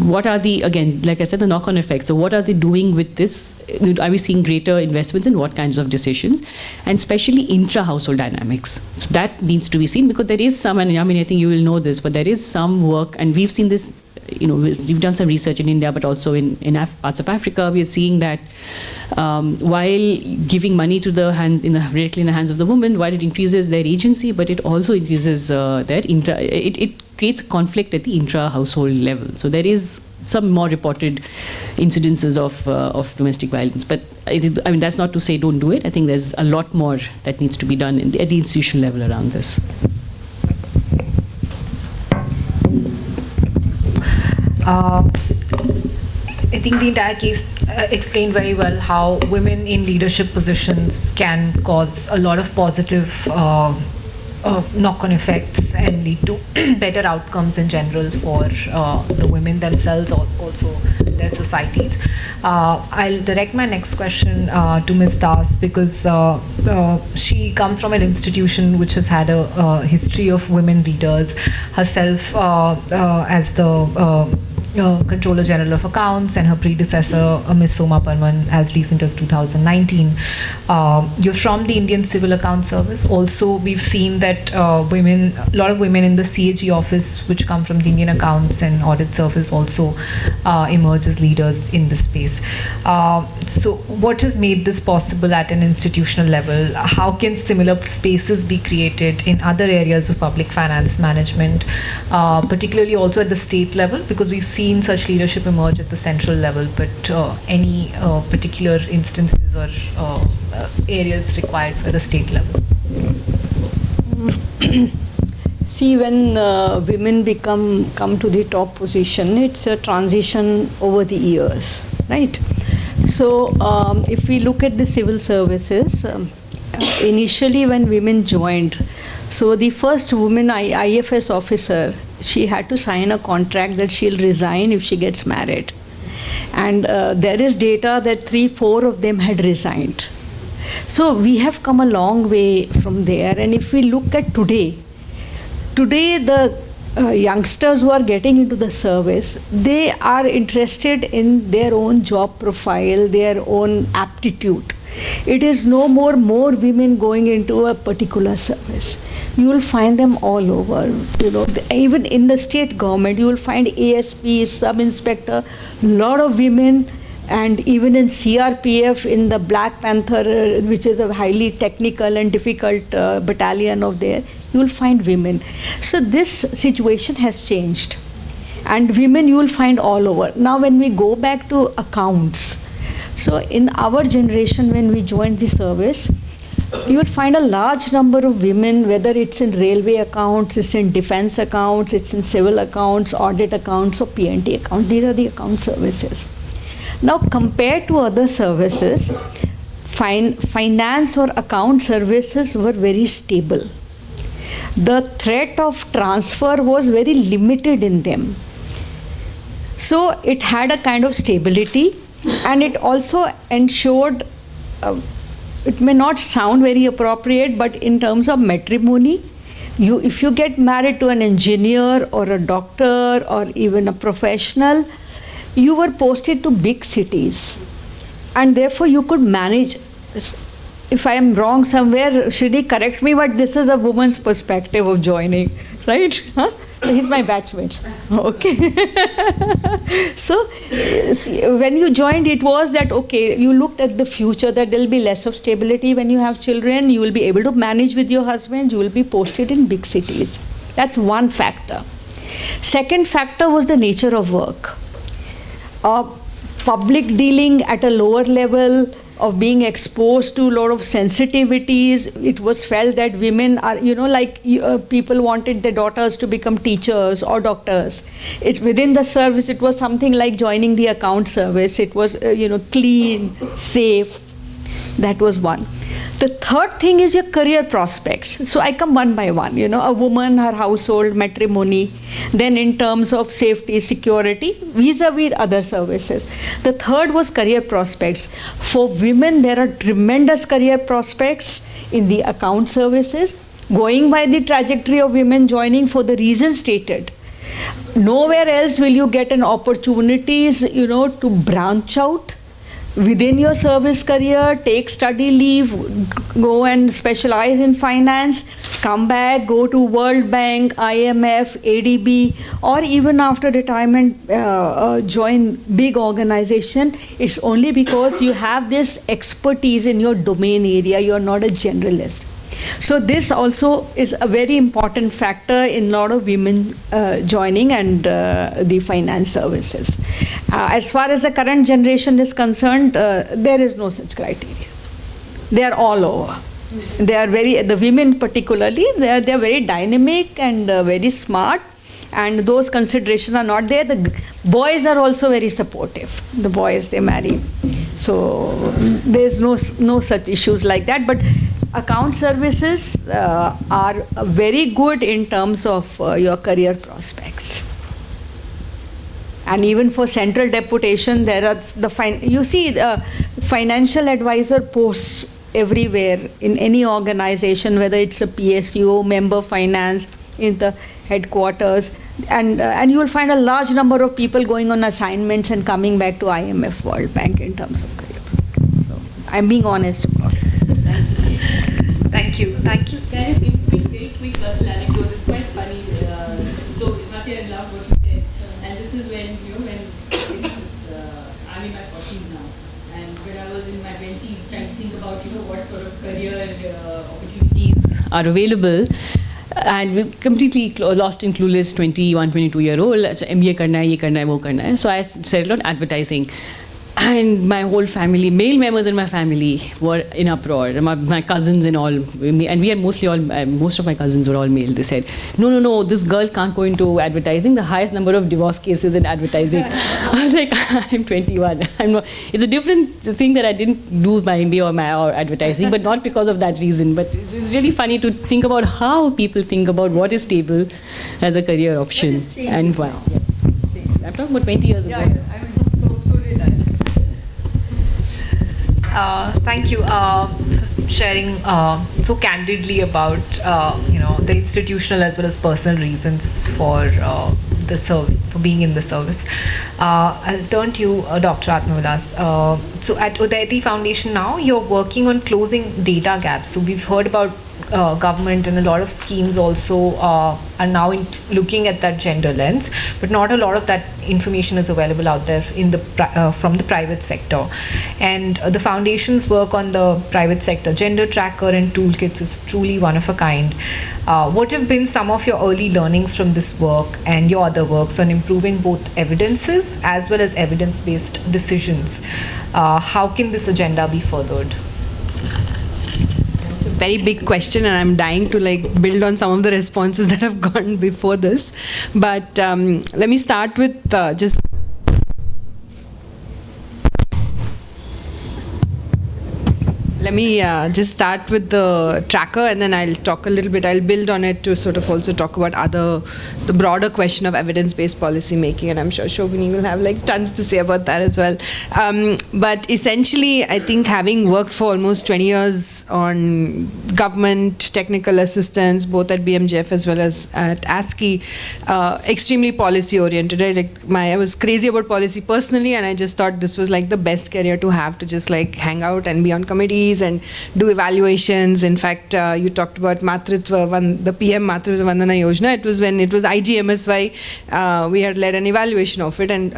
D: what are the, again, like I said, the knock-on effects. So what are they doing with this? Are we seeing greater investments in what kinds of decisions? And especially intra-household dynamics. So that needs to be seen because there is some, and Yamini, I think you will know this, but there is some work, and we've seen this, we've done some research in India, but also in parts of Africa, we are seeing that while giving money to directly in the hands of the woman, while it increases their agency, but it also increases it creates conflict at the intra-household level. So there is some more reported incidences of domestic violence. But I mean, that's not to say don't do it. I think there's a lot more that needs to be done at the institutional level around this.
B: I think the entire case explained very well how women in leadership positions can cause a lot of positive knock-on effects and lead to better outcomes in general for the women themselves or also their societies. I'll direct my next question to Ms. Das because she comes from an institution which has had a history of women leaders, herself as the Controller General of Accounts and her predecessor, Ms. Soma Parman, as recent as 2019. You're from the Indian Civil Account Service. Also, we've seen that a lot of women in the CAG office, which come from the Indian Accounts and Audit Service, also emerge as leaders in this space. So what has made this possible at an institutional level? How can similar spaces be created in other areas of public finance management, particularly also at the state level? Because we've seen such leadership emerge at the central level, but any particular instances or areas required for the state level?
E: See, when women come to the top position, it's a transition over the years, right? So if we look at the civil services, initially when women joined, so the first woman IFS officer, she had to sign a contract that she'll resign if she gets married. And there is data that 3-4 of them had resigned. So we have come a long way from there. And if we look at today the youngsters who are getting into the service, they are interested in their own job profile, their own aptitude. It is no more women going into a particular service. You will find them all over. Even in the state government, you will find ASP, sub-inspector, a lot of women, and even in CRPF, in the Black Panther, which is a highly technical and difficult battalion of there, you will find women. So this situation has changed. And women you will find all over. Now when we go back to accounts, so in our generation when we joined the service, you will find a large number of women, whether it's in railway accounts, it's in defense accounts, it's in civil accounts, audit accounts, or P&T accounts. These are the account services. Now compared to other services, finance or account services were very stable. The threat of transfer was very limited in them. So it had a kind of stability, and it also ensured, it may not sound very appropriate, but in terms of matrimony, if you get married to an engineer or a doctor or even a professional, you were posted to big cities, and therefore you could manage. If I am wrong somewhere, Shri, correct me, but this is a woman's perspective of joining, right? Huh? So he's my batchmate. Okay. So when you joined, it was that, okay, you looked at the future, that there will be less of stability when you have children, you will be able to manage with your husband, you will be posted in big cities. That's one factor. Second factor was the nature of work. Public dealing at a lower level, of being exposed to a lot of sensitivities. It was felt that women are, people wanted their daughters to become teachers or doctors. Within the service, it was something like joining the account service. It was, clean, safe. That was one. The third thing is your career prospects. So I come one by one, a woman, her household, matrimony, then in terms of safety, security, vis-a-vis other services. The third was career prospects. For women, there are tremendous career prospects in the account services, going by the trajectory of women joining for the reasons stated. Nowhere else will you get an opportunities, to branch out within your service career, take study leave, go and specialize in finance, come back, go to World Bank, IMF, ADB, or even after retirement, join big organization. It's only because you have this expertise in your domain area, you're not a generalist. So this also is a very important factor in a lot of women joining and the finance services. As far as the current generation is concerned, there is no such criteria. They are all over. They are the women particularly, they are very dynamic and very smart, and those considerations are not there. The boys are also very supportive. The boys, they marry. So there's no such issues like that. But account services are very good in terms of your career prospects. And even for central deputation, there are the financial advisor posts everywhere in any organization, whether it's a PSU, member finance, in the headquarters, and you will find a large number of people going on assignments and coming back to IMF, World Bank in terms of career program. So I'm being honest about it.
B: Thank you. Thank you.
D: Can I give a very quick personal anecdote? It's quite funny. So, Bharati, I love what you said. And this is when, for instance, I'm in my 40s now. And when I was in my 20s, trying to think about, what sort of career opportunities are available. And we're completely lost and clueless, 21, 22-year-old. So, MBA karna hai, ye karna hai, wo karna hai. So, I settled on advertising. And my whole family, male members in my family were in uproar. My cousins and all, and we are mostly all, most of my cousins were all male. They said, no, this girl can't go into advertising. The highest number of divorce cases in advertising. I was like, I'm 21. I'm not. It's a different thing that I didn't do my MBA or advertising, but not because of that reason. But it's really funny to think about how people think about what is stable as a career option and why. Yes, I'm talking about 20 years ago.
B: Thank you for sharing so candidly about the institutional as well as personal reasons for the service, for being in the service. I'll turn to you, Dr. Atmavilas. So at Udaiti Foundation now, you're working on closing data gaps. So we've heard about government and a lot of schemes also are now looking at that gender lens, but not a lot of that information is available out there in the from the private sector. And the foundation's work on the private sector gender tracker and toolkits is truly one of a kind. What have been some of your early learnings from this work and your other works on improving both evidences as well as evidence-based decisions? How can this agenda be furthered?
C: Very big question, and I'm dying to build on some of the responses that have gone before this. But let me start with just start with the tracker, and then I'll talk a little bit. I'll build on it to sort of also talk about the broader question of evidence-based policy making, and I'm sure Shobhini will have tons to say about that as well. But essentially, I think having worked for almost 20 years on government technical assistance, both at BMJF as well as at ASCII, extremely policy-oriented. Right? I was crazy about policy personally, and I just thought this was the best career to have, to just hang out and be on committees companies and do evaluations. In fact, you talked about the PM Matritva Vandana Yojana. It was when it was IGMSY, we had led an evaluation of it. And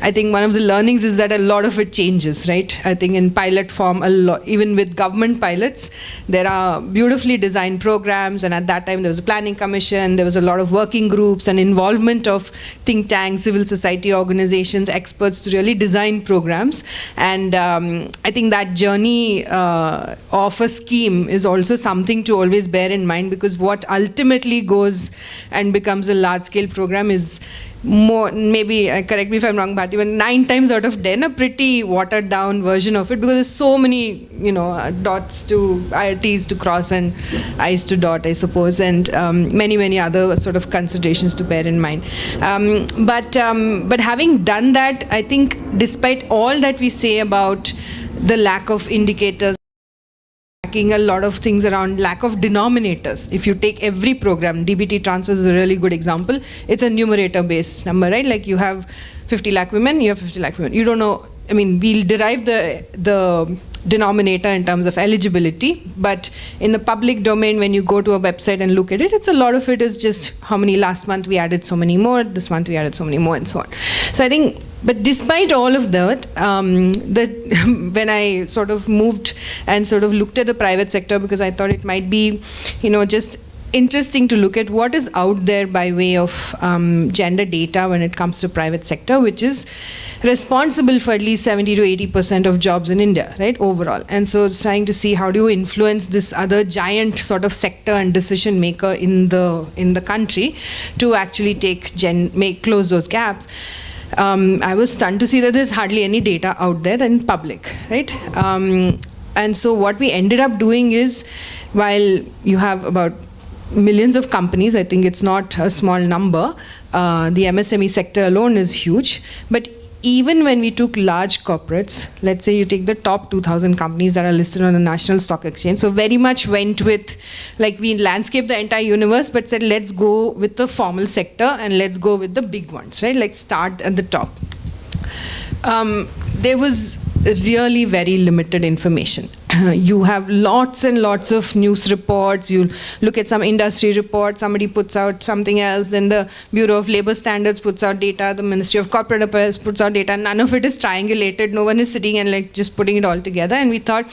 C: I think one of the learnings is that a lot of it changes, right? I think in pilot form, even with government pilots, there are beautifully designed programs. And at that time, there was a planning commission. There was a lot of working groups and involvement of think tanks, civil society organizations, experts to really design programs. And I think that journey of a scheme is also something to always bear in mind, because what ultimately goes and becomes a large-scale program is more, maybe, correct me if I'm wrong, Bharati, but 9 times out of 10, a pretty watered down version of it, because there's so many, dots to, T's to cross and I's to dot, I suppose, and many other sort of considerations to bear in mind. But having done that, I think despite all that we say about the lack of indicators, a lot of things around lack of denominators. If you take every program, DBT transfers is a really good example. It's a numerator based number, right? Like you have 50 lakh women, you have 50 lakh women. You don't know, I mean, we'll derive the denominator in terms of eligibility, but in the public domain, when you go to a website and look at it, it's a lot of it is just how many last month we added so many more, this month we added so many more, and so on. So I think, but despite all of that, when I sort of moved and sort of looked at the private sector, because I thought it might be, just interesting to look at what is out there by way of gender data when it comes to private sector, which is responsible for at least 70 to 80% of jobs in India, right, overall. And so it's trying to see how do you influence this other giant sort of sector and decision maker in the country to actually close those gaps. I was stunned to see that there's hardly any data out there in public, right? And so what we ended up doing is, while you have about millions of companies, I think it's not a small number, the MSME sector alone is huge, but even when we took large corporates, let's say you take the top 2,000 companies that are listed on the National Stock Exchange, so very much went with, like we landscaped the entire universe, but said let's go with the formal sector and let's go with the big ones, right? Like start at the top. There was really very limited information. You have lots and lots of news reports. You look at some industry report, somebody puts out something else, then the Bureau of Labor Standards puts out data, the Ministry of Corporate Affairs puts out data. None of it is triangulated. No one is sitting and like just putting it all together. And we thought,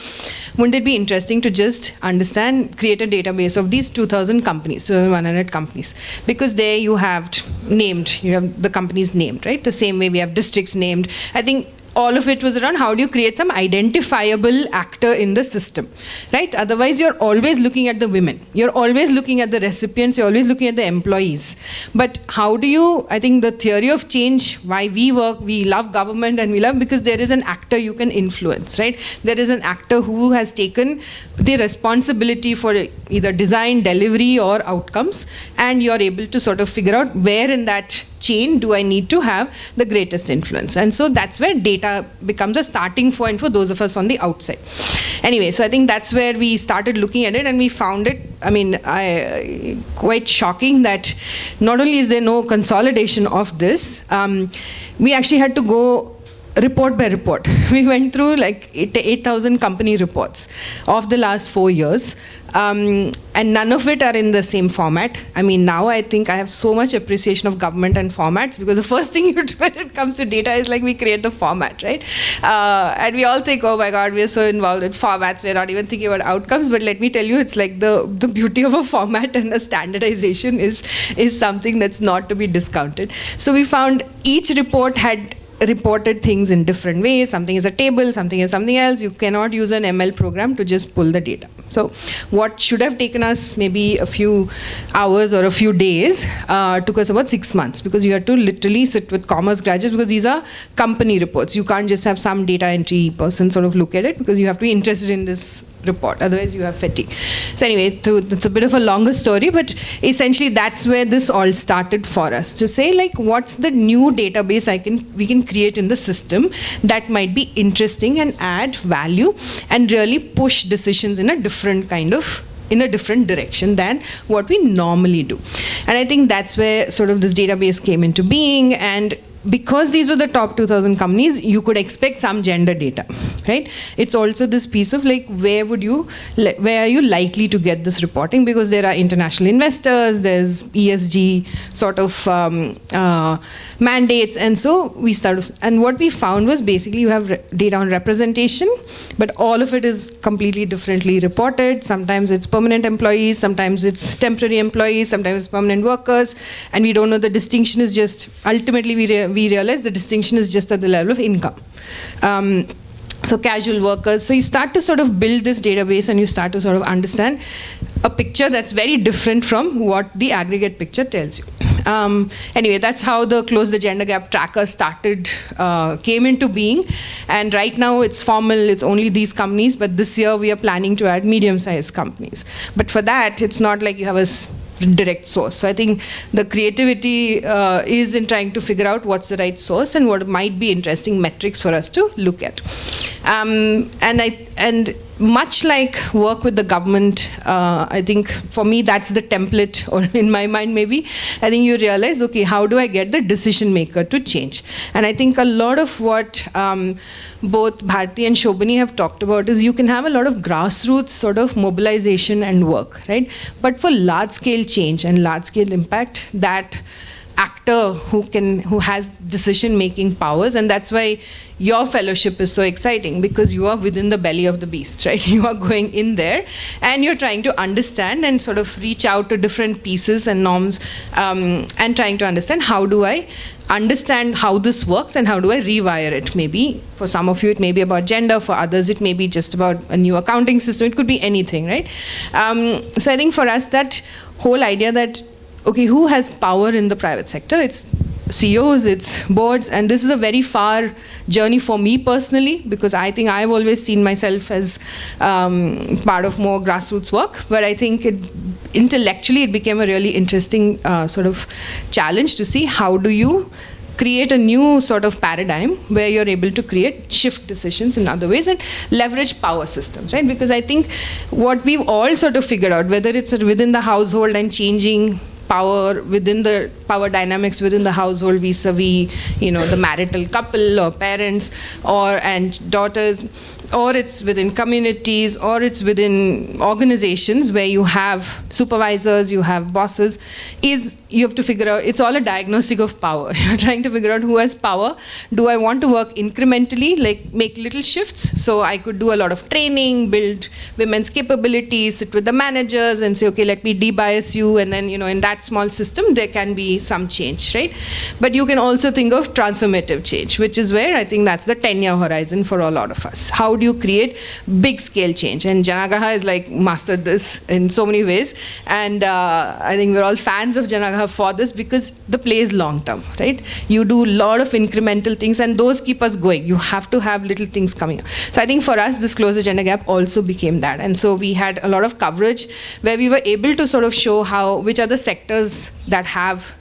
C: wouldn't it be interesting to just understand, create a database of these 2,000 companies, 2,100 companies, because there you have named, you have the companies named, right? The same way we have districts named. I think all of it was around how do you create some identifiable actor in the system, right? Otherwise, you're always looking at the women. You're always looking at the recipients. You're always looking at the employees. But how do you, I think the theory of change, why we work, we love government and we love, because there is an actor you can influence, right? There is an actor who has taken the responsibility for either design, delivery, or outcomes, and you're able to sort of figure out where in that chain do I need to have the greatest influence. And so that's where data becomes a starting point for those of us on the outside. Anyway, so I think that's where we started looking at it, and we found it, I mean, quite shocking that not only is there no consolidation of this, we actually had to go report by report. We went through like 8,000 company reports of the last 4 years, and none of it are in the same format. I mean, now I think I have so much appreciation of government and formats, because the first thing you do when it comes to data is like we create the format, right? And we all think, oh my God, we're so involved in formats, we're not even thinking about outcomes. But let me tell you, it's like the beauty of a format and a standardization is something that's not to be discounted. So we found each report had reported things in different ways. Something is a table, something is something else. You cannot use an ML program to just pull the data. So what should have taken us maybe a few hours or a few days took us about 6 months, because you had to literally sit with commerce graduates, because these are company reports. You can't just have some data entry person sort of look at it, because you have to be interested in this report, otherwise you have fatigue. So anyway, it's a bit of a longer story, but essentially that's where this all started for us, to say like what's the new database we can create in the system that might be interesting and add value and really push decisions in a different direction than what we normally do. And I think that's where sort of this database came into being. And because these were the top 2,000 companies, you could expect some gender data, right? It's also this piece of like, where are you likely to get this reporting? Because there are international investors, there's ESG sort of mandates, and so we started. And what we found was basically you have data on representation, but all of it is completely differently reported. Sometimes it's permanent employees, sometimes it's temporary employees, sometimes it's permanent workers, and we don't know. The distinction is just, ultimately we realize the distinction is just at the level of income. So casual workers. So you start to sort of build this database, and you start to sort of understand a picture that's very different from what the aggregate picture tells you. Anyway, that's how the Close the Gender Gap tracker came into being. And right now it's formal, it's only these companies, but this year we are planning to add medium-sized companies. But for that, it's not like you have a direct source. So I think the creativity is in trying to figure out what's the right source and what might be interesting metrics for us to look at. And much like work with the government, I think for me that's the template, or in my mind maybe, I think you realize, okay, how do I get the decision maker to change? And I think a lot of what both Bharati and Shobhini have talked about is you can have a lot of grassroots sort of mobilization and work, right? But for large scale change and large scale impact, that actor who has decision making powers, and that's why your fellowship is so exciting, because you are within the belly of the beast, right? You are going in there and you're trying to understand and sort of reach out to different pieces and norms, and trying to understand, how do I understand how this works and how do I rewire it? Maybe for some of you it may be about gender, for others it may be just about a new accounting system, it could be anything, right? So I think for us, that whole idea that, okay, who has power in the private sector? It's CEOs, it's boards, and this is a very far journey for me personally, because I think I've always seen myself as part of more grassroots work, but I think intellectually it became a really interesting sort of challenge to see how do you create a new sort of paradigm where you're able to shift decisions in other ways and leverage power systems, right? Because I think what we've all sort of figured out, whether it's within the household and changing power within the power dynamics within the household vis-a-vis, the marital couple or parents and daughters, or it's within communities, or it's within organizations where you have supervisors, you have bosses, you have to figure out, it's all a diagnostic of power. You're trying to figure out who has power. Do I want to work incrementally, like make little shifts? So I could do a lot of training, build women's capabilities, sit with the managers and say, okay, let me de-bias you, and then, in that small system, there can be some change, right? But you can also think of transformative change, which is where I think that's the 10-year horizon for a lot of us. How do you create big scale change? And Janaagraha has mastered this in so many ways. And I think we're all fans of Janaagraha for this, because the play is long term, right? You do a lot of incremental things, and those keep us going. You have to have little things coming up. So I think for us, this Close the Gender Gap also became that. And so we had a lot of coverage where we were able to sort of show which are the sectors that have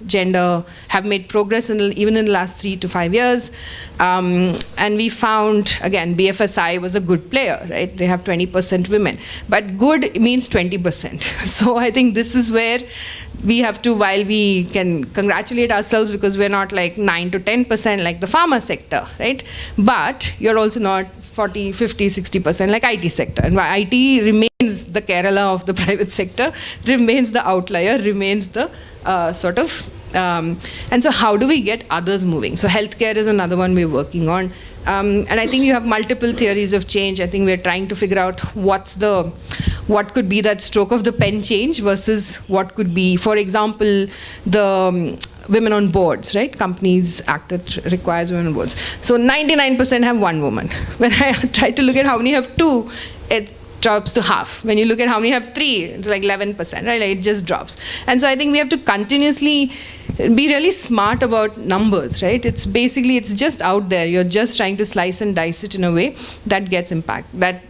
C: made progress even in the last 3 to 5 years. And we found, again, BFSI was a good player, right? They have 20% women. But good means 20%. So I think this is where we have to, while we can congratulate ourselves because we're not 9 to 10% like the pharma sector, right? But you're also not 40, 50, 60% like IT sector. And why IT remains the Kerala of the private sector, remains the outlier, remains the and so how do we get others moving? So healthcare is another one we're working on. And I think you have multiple theories of change. I think we're trying to figure out what could be that stroke of the pen change versus what could be, for example, the women on boards, right? Companies Act that requires women on boards. So 99% have one woman. When I try to look at how many have two, it drops to half. When you look at how many have 3, it's 11%, right? It just drops. And so I think we have to continuously be really smart about numbers, right? It's just out there. You're just trying to slice and dice it in a way that gets impact, that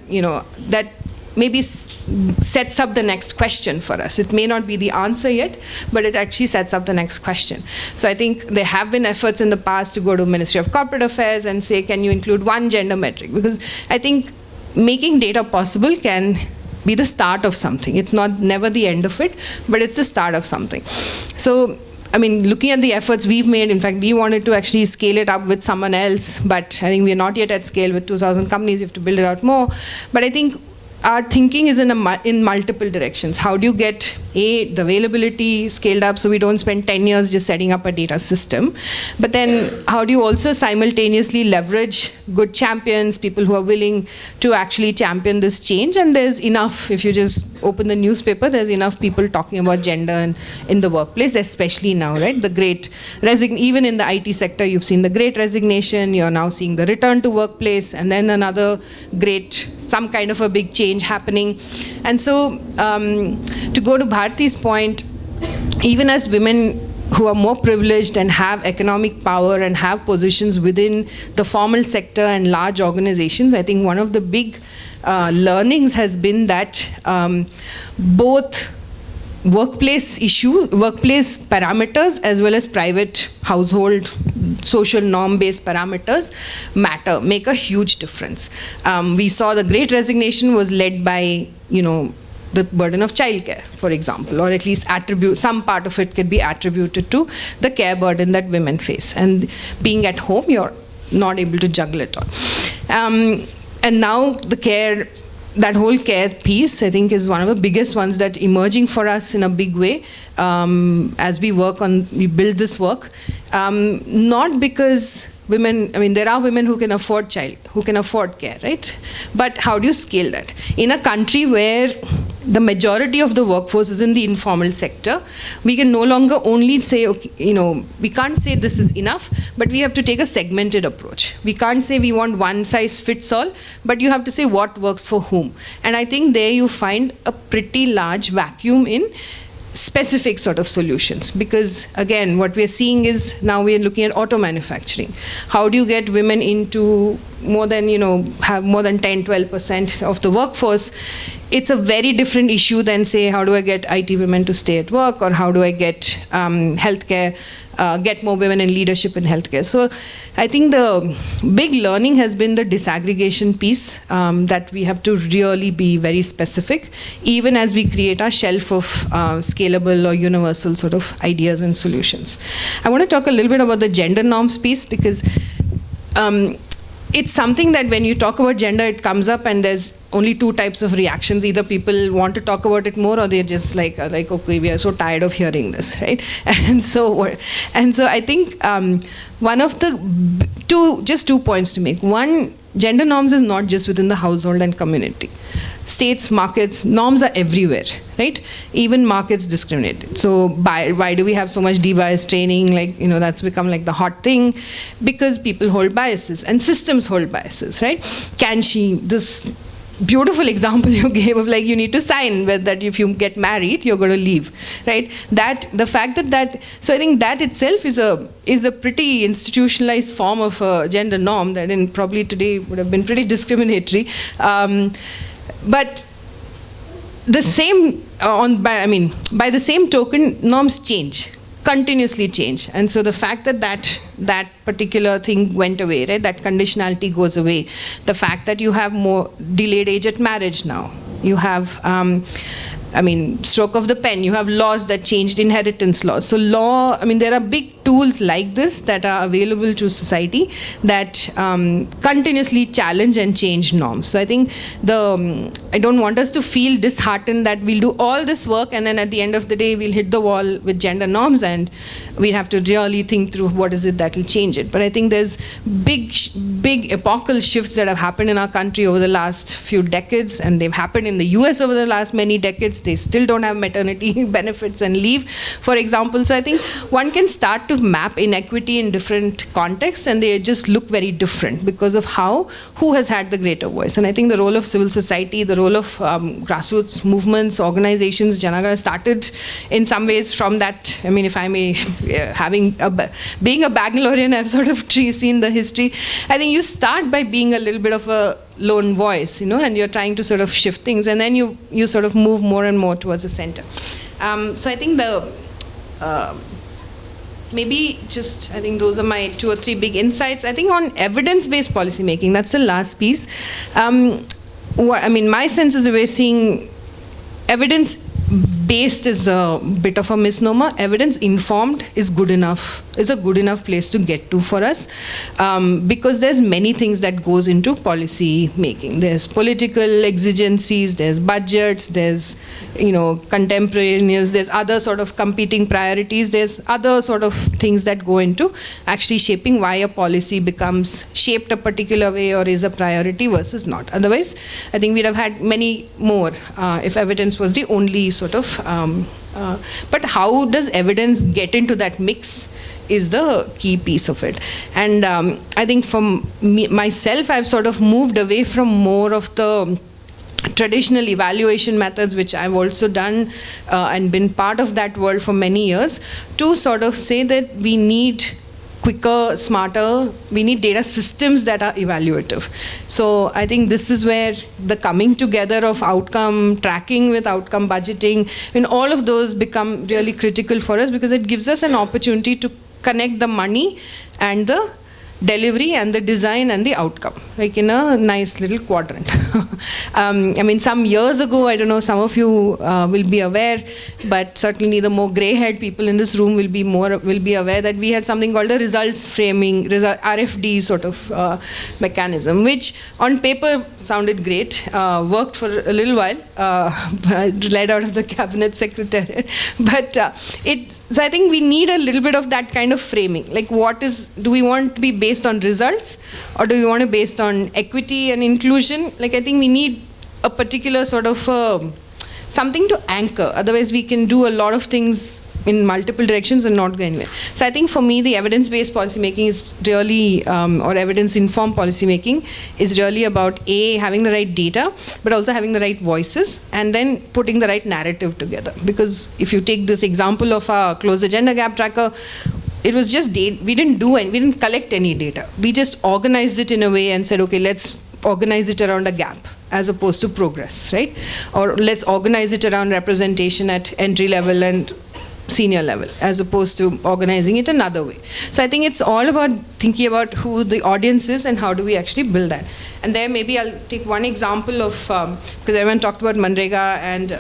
C: maybe sets up the next question for us. It may not be the answer yet, but it actually sets up the next question. So I think there have been efforts in the past to go to Ministry of Corporate Affairs and say, can you include one gender metric? Because I think making data possible can be the start of something. It's never the end of it, but it's the start of something. So I mean, looking at the efforts we've made, in fact, we wanted to actually scale it up with someone else, but I think we're not yet at scale with 2,000 companies. You have to build it out more. But I think our thinking is in multiple directions. How do you get, the availability scaled up so we don't spend 10 years just setting up a data system? But then how do you also simultaneously leverage good champions, people who are willing to actually champion this change? And there's enough, if you just open the newspaper, there's enough people talking about gender in the workplace, especially now, right? The great even in the IT sector, you've seen the great resignation, you're now seeing the return to workplace, and then another some kind of a big change happening. And so to go to Bharati's point, even as women who are more privileged and have economic power and have positions within the formal sector and large organizations, I think one of the big learnings has been that both workplace parameters as well as private household social norm-based parameters make a huge difference. We saw the Great Resignation was led by, the burden of childcare, for example, or at least some part of it could be attributed to the care burden that women face. And being at home, you're not able to juggle it all. And now that whole care piece, I think, is one of the biggest ones that emerging for us in a big way as we build this work. Not because women, there are women who can afford care, right? But how do you scale that? In a country where the majority of the workforce is in the informal sector, we can no longer only say, okay, we can't say this is enough, but we have to take a segmented approach. We can't say we want one size fits all, but you have to say what works for whom. And I think there you find a pretty large vacuum in specific sort of solutions, because again what we're seeing is now we're looking at auto manufacturing. How do you get women into have more than 10-12% of the workforce? It's a very different issue than, say, how do I get IT women to stay at work, or how do I get healthcare, get more women in leadership in healthcare. So I think the big learning has been the disaggregation piece, that we have to really be very specific, even as we create our shelf of scalable or universal sort of ideas and solutions. I want to talk a little bit about the gender norms piece, because it's something that when you talk about gender, it comes up and there's only two types of reactions. Either people want to talk about it more, or they're just like okay, we are so tired of hearing this, right? And so I think one of the two points to make. One, gender norms is not just within the household and community. States, markets, norms are everywhere, right? Even markets discriminate. So why do we have so much de-bias training? That's become like the hot thing, because people hold biases and systems hold biases, right? This beautiful example you gave of you need to sign that if you get married, you're going to leave, right? The fact that so I think that itself is a pretty institutionalized form of a gender norm that probably today would have been pretty discriminatory. But the same, by the same token, norms continuously change. And so the fact that particular thing went away, right, that conditionality goes away. The fact that you have more delayed age at marriage now. You have, stroke of the pen. You have laws that changed, inheritance laws. So there are big tools like this that are available to society that continuously challenge and change norms. So I think I don't want us to feel disheartened that we'll do all this work and then at the end of the day we'll hit the wall with gender norms and we have to really think through what is it that will change it. But I think there's big epochal shifts that have happened in our country over the last few decades, and they've happened in the US over the last many decades. They still don't have maternity benefits and leave, for example. So I think one can start to map inequity in different contexts, and they just look very different because of who has had the greater voice. And I think the role of civil society, the role of grassroots movements, organizations, Janaagraha started in some ways from that. I mean, if I may, being a Bangalorean, I've sort of seen the history. I think you start by being a little bit of a lone voice, and you're trying to sort of shift things, and then you sort of move more and more towards the center. So I think I think those are my 2 or 3 big insights. I think on evidence-based policy making, that's the last piece. My sense is we're seeing evidence based is a bit of a misnomer. Evidence informed is good enough, is a good enough place to get to for us, because there's many things that goes into policy making. There's political exigencies, there's budgets, there's contemporaneous, there's other sort of competing priorities, there's other sort of things that go into actually shaping why a policy becomes shaped a particular way or is a priority versus not. Otherwise, I think we'd have had many more if evidence was the only sort of, but how does evidence get into that mix is the key piece of it. And I think for myself, I've sort of moved away from more of the traditional evaluation methods, which I've also done and been part of that world for many years, to sort of say that we need quicker, smarter, we need data systems that are evaluative. So I think this is where the coming together of outcome tracking with outcome budgeting, all of those become really critical for us, because it gives us an opportunity to connect the money and the delivery and the design and the outcome, like in a nice little quadrant. I mean, some years ago, I don't know, some of you will be aware, but certainly the more grey-haired people in this room will be aware that we had something called a results framing, RFD sort of mechanism, which on paper sounded great, worked for a little while, led out of the cabinet secretariat, but so I think we need a little bit of that kind of framing. Like, do we want to be based on results, or do we want to be based on equity and inclusion? Like, I think we need a particular sort of something to anchor. Otherwise, we can do a lot of things in multiple directions and not go anywhere. So I think for me, the evidence-based policymaking is really, or evidence-informed policymaking is really about having the right data, but also having the right voices, and then putting the right narrative together. Because if you take this example of our Close the Gender Gap Tracker, it was just data. We didn't collect any data. We just organized it in a way and said, okay, let's organize it around a gap as opposed to progress, right? Or let's organize it around representation at entry level and senior level, as opposed to organizing it another way. So I think it's all about thinking about who the audience is and how do we actually build that. And there maybe I'll take one example of, because everyone talked about Manrega, and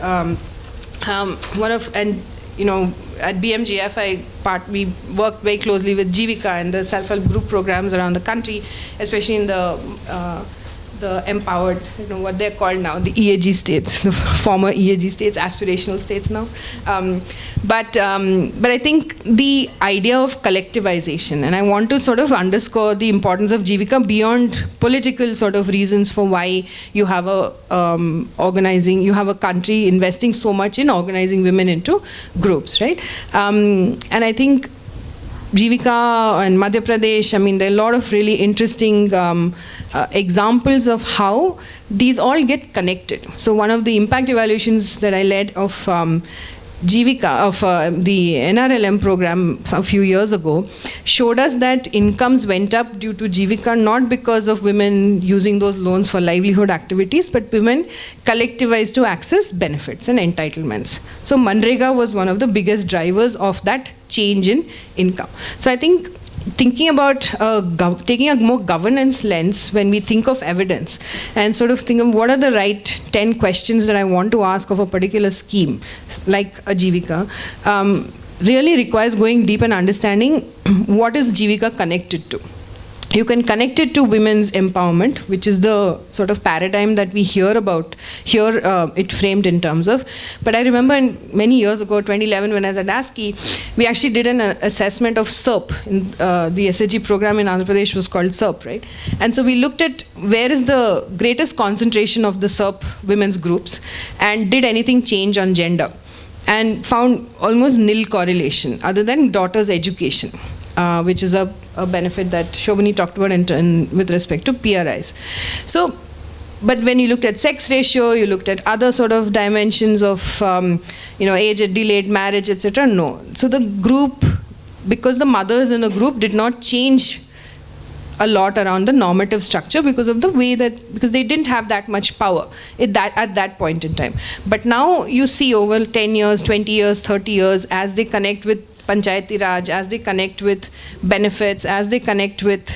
C: at BMGF, we worked very closely with Jivika and the self-help group programs around the country, especially in the empowered, what they're called now, the EAG states, the former EAG states, aspirational states now. But I think the idea of collectivization, and I want to sort of underscore the importance of Jivika beyond political sort of reasons for why you have you have a country investing so much in organizing women into groups, right? And I think Jivika and Madhya Pradesh, I mean, there are a lot of really interesting examples of how these all get connected. So one of the impact evaluations that I led of Jivika, of the NRLM program a few years ago, showed us that incomes went up due to Jivika, not because of women using those loans for livelihood activities, but women collectivized to access benefits and entitlements. So Manrega was one of the biggest drivers of that change in income. So I think thinking about taking a more governance lens when we think of evidence, and sort of think of what are the right 10 questions that I want to ask of a particular scheme, like a Jivika, really requires going deep and understanding what is Jivika connected to. You can connect it to women's empowerment, which is the sort of paradigm that we hear about, it framed in terms of. But I remember many years ago, 2011, when I was at ASCII, we actually did an assessment of SERP. The SHG program in Andhra Pradesh was called SERP, right? And so we looked at where is the greatest concentration of the SERP women's groups, and did anything change on gender, and found almost nil correlation, other than daughters' education. Which is a benefit that Shobhini talked about with respect to PRIs. So, but when you looked at sex ratio, you looked at other sort of dimensions of, age at delayed marriage, etc. No. So the group, because the mothers in the group did not change a lot around the normative structure because of the way because they didn't have that much power at that point in time. But now you see over 10 years, 20 years, 30 years, as they connect with Panchayati Raj, as they connect with benefits, as they connect with,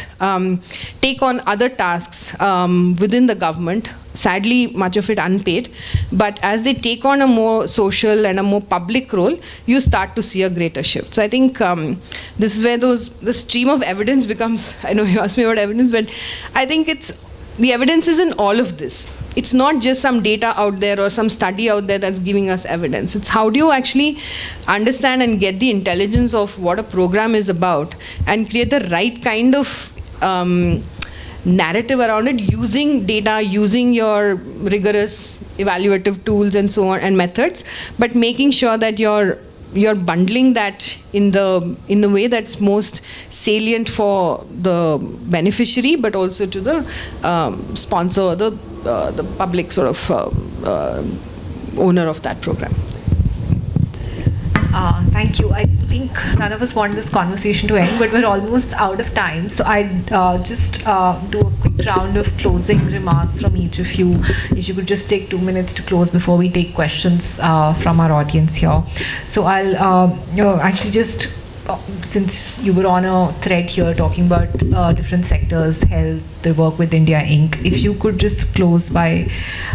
C: take on other tasks within the government, sadly much of it unpaid, but as they take on a more social and a more public role, you start to see a greater shift. So I think this is where the stream of evidence becomes, I know you asked me about evidence, but I think the evidence is in all of this. It's not just some data out there or some study out there that's giving us evidence. It's how do you actually understand and get the intelligence of what a program is about and create the right kind of narrative around it, using data, using your rigorous evaluative tools and so on and methods, but making sure that you're bundling that in the way that's most salient for the beneficiary, but also to the sponsor, the public sort of owner of that program.
B: Thank you. I think none of us want this conversation to end, but we're almost out of time. So I'd just do a quick round of closing remarks from each of you. If you could just take 2 minutes to close before we take questions from our audience here. So I'll actually just, since you were on a thread here talking about different sectors, health, the work with India Inc., if you could just close by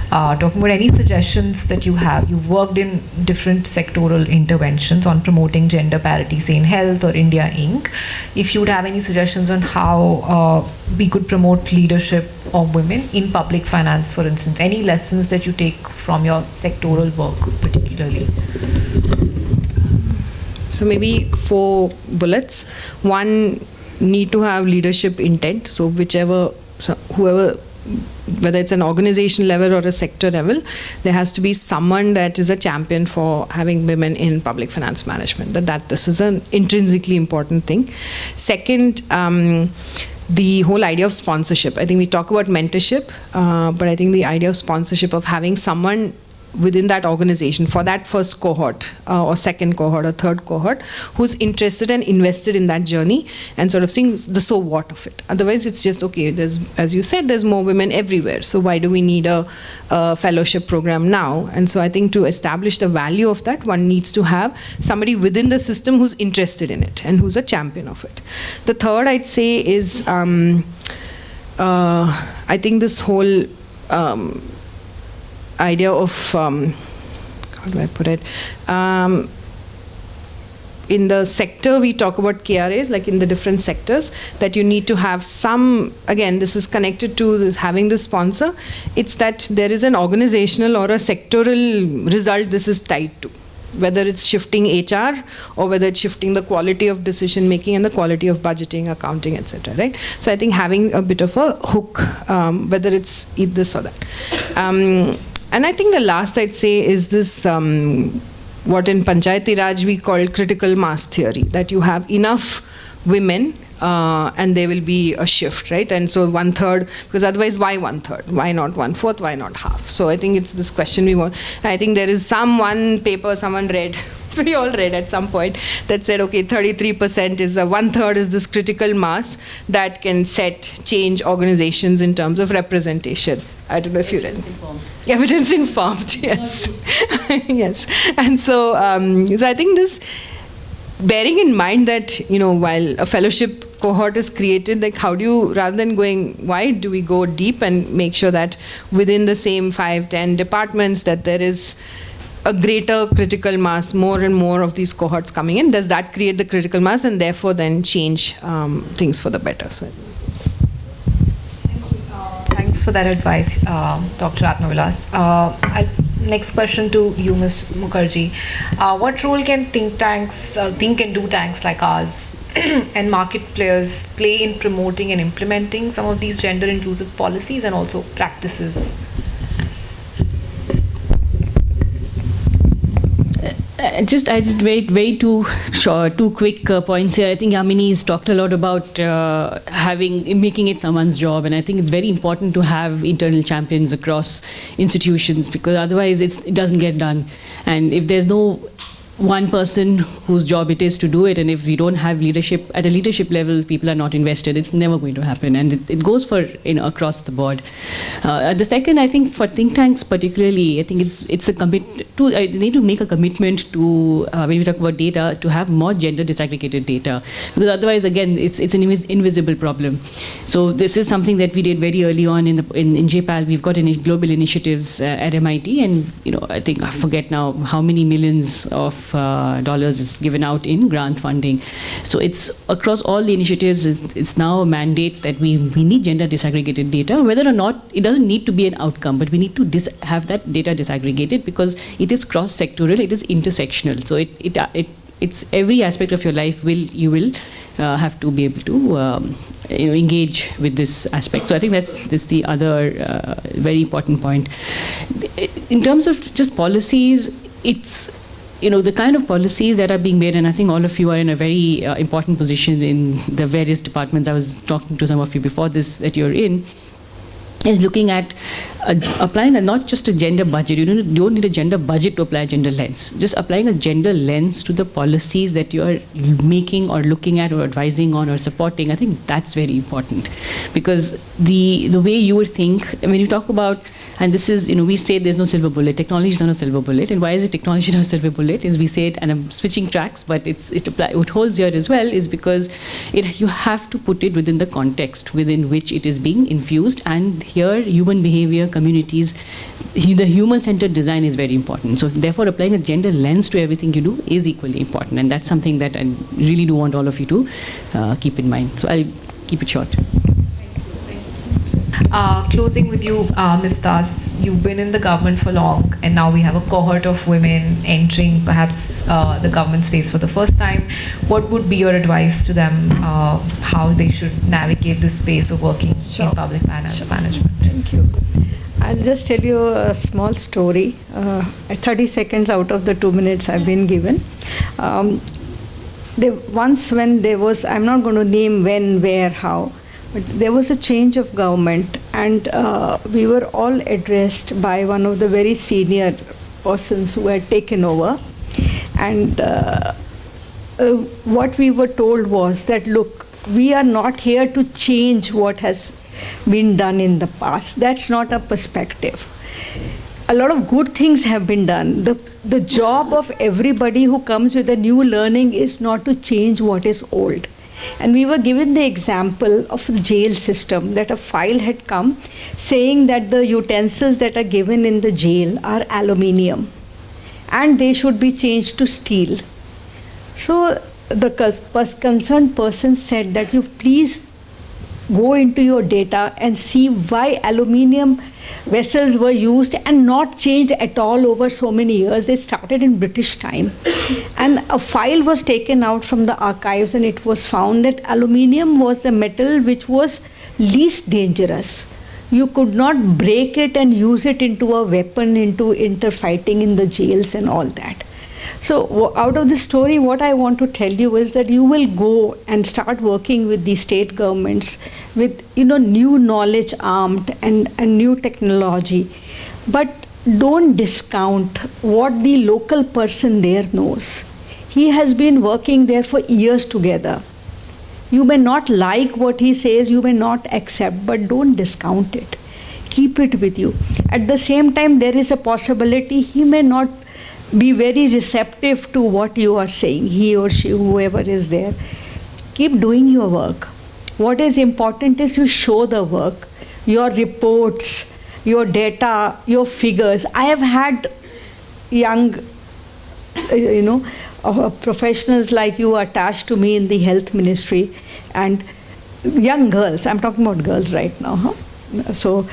B: talking about any suggestions that you have. You've worked in different sectoral interventions on promoting gender parity, say in health or India Inc. If you would have any suggestions on how we could promote leadership of women in public finance, for instance, any lessons that you take from your sectoral work particularly?
C: So maybe 4 bullets. One, need to have leadership intent. So whoever, whether it's an organization level or a sector level, there has to be someone that is a champion for having women in public finance management. That this is an intrinsically important thing. Second, the whole idea of sponsorship. I think we talk about mentorship, but I think the idea of sponsorship, of having someone within that organization for that first cohort or second cohort or third cohort who's interested and invested in that journey and sort of seeing the so what of it. Otherwise it's just, okay, there's, as you said, there's more women everywhere, so why do we need a fellowship program now? And so I think to establish the value of that, one needs to have somebody within the system who's interested in it and who's a champion of it. The third I'd say is I think this whole idea of, how do I put it, in the sector we talk about KRAs, like in the different sectors, that you need to have some, again this is connected to having the sponsor, it's that there is an organizational or a sectoral result this is tied to, whether it's shifting HR or whether it's shifting the quality of decision making and the quality of budgeting, accounting, etc. Right? So I think having a bit of a hook, whether it's this or that. And I think the last I'd say is this, what in Panchayati Raj we call critical mass theory, that you have enough women and there will be a shift, right? And so 1/3, because otherwise why 1/3? Why not 1/4? Why not half? So I think it's this question we want. And I think there is one paper someone read, we all read at some point, that said, okay, 33% is 1/3 is this critical mass that can change organizations in terms of representation. I don't know if you read. Evidence informed, yes. Yes. And so, so I think this, bearing in mind that, while a fellowship cohort is created, like how do you, rather than going wide, do we go deep and make sure that within the same 5-10 departments that there is a greater critical mass, more and more of these cohorts coming in? Does that create the critical mass and therefore then change things for the better? So.
B: Thanks for that advice, Dr. Atmavilas. Next question to you, Ms. Mukerji. What role can think and do tanks like ours and market players play in promoting and implementing some of these gender inclusive policies and also practices?
D: I did very two quick points here. I think Yamini's talked a lot about making it someone's job, and I think it's very important to have internal champions across institutions, because otherwise it doesn't get done. And if there's no one person whose job it is to do it, and if we don't have leadership at a leadership level, people are not invested, it's never going to happen, and it goes for across the board. The second, I think for think tanks particularly, I think it's a they need to make a commitment to when we talk about data, to have more gender disaggregated data, because otherwise again it's an invisible problem. So this is something that we did very early on in JPAL. We've got global initiatives at MIT, and I think I forget now how many millions of dollars is given out in grant funding. So it's across all the initiatives. It's now a mandate that we need gender disaggregated data, whether or not it doesn't need to be an outcome, but we need to have that data disaggregated because it is cross-sectoral, it is intersectional. So it's every aspect of your life you will have to be able to engage with this aspect. So I think that's the other very important point. In terms of just policies, it's the kind of policies that are being made, and I think all of you are in a very important position in the various departments. I was talking to some of you before this that you're in, is looking at applying not just a gender budget. You don't need a gender budget to apply a gender lens. Just applying a gender lens to the policies that you are making or looking at or advising on or supporting. I think that's very important, because the way you would think when you talk about, and this is, we say there's no silver bullet. Technology is not a silver bullet. And why is it technology not a silver bullet? Is we say it, and I'm switching tracks, but it holds here as well, is because you have to put it within the context within which it is being infused. And here, human behavior, communities, the human-centered design is very important. So therefore, applying a gender lens to everything you do is equally important. And that's something that I really do want all of you to keep in mind. So I'll keep it short.
B: Closing with you, Ms. Das, you've been in the government for long, and now we have a cohort of women entering perhaps the government space for the first time. What would be your advice to them, how they should navigate this space of working in public finance management?
E: Thank you. I'll just tell you a small story, 30 seconds out of the 2 minutes I've been given. Once when there was, I'm not going to name when, where, how, but there was a change of government, and we were all addressed by one of the very senior persons who had taken over. And what we were told was that, look, we are not here to change what has been done in the past. That's not a perspective. A lot of good things have been done. The job of everybody who comes with a new learning is not to change what is old. And we were given the example of the jail system, that a file had come saying that the utensils that are given in the jail are aluminium and they should be changed to steel. So the concerned person said that you please go into your data and see why aluminium vessels were used and not changed at all over so many years. They started in British time. And a file was taken out from the archives, and it was found that aluminium was the metal which was least dangerous. You could not break it and use it into a weapon, into interfighting in the jails and all that. So out of this story, what I want to tell you is that you will go and start working with the state governments with new knowledge armed and new technology. But don't discount what the local person there knows. He has been working there for years together. You may not like what he says, you may not accept, but don't discount it. Keep it with you. At the same time, there is a possibility he may not be very receptive to what you are saying, he or she, whoever is there. Keep doing your work. What is important is you show the work, your reports, your data, your figures. I have had young, professionals like you attached to me in the health ministry, and young girls. I'm talking about girls right now. Huh? So,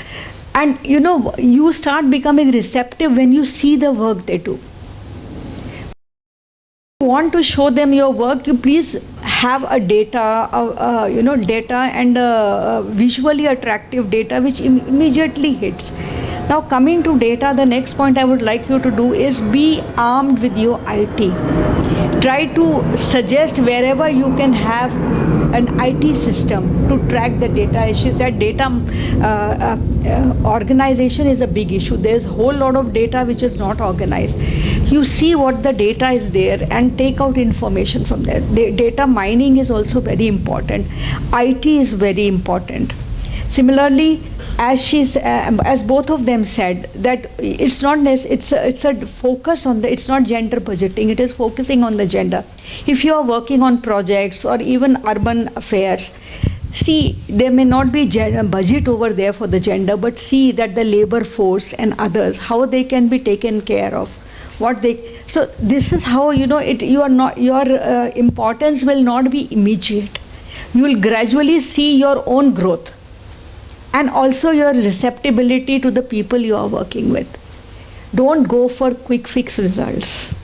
E: and you start becoming receptive when you see the work they do. Want to show them your work, you please have a data, data and visually attractive data which immediately hits. Now coming to data, the next point I would like you to do is be armed with your IT. Try to suggest wherever you can have an IT system to track the data. As she said, data organization is a big issue. There's a whole lot of data which is not organized. You see what the data is there and take out information from there. Data mining is also very important. IT is very important. Similarly, as both of them said, that it's a focus on it's not gender budgeting, it is focusing on the gender. If you are working on projects or even urban affairs, see, there may not be budget over there for the gender, but see that the labor force and others, how they can be taken care of. So this is how, your importance will not be immediate. You will gradually see your own growth and also your receptibility to the people you are working with. Don't go for quick fix results.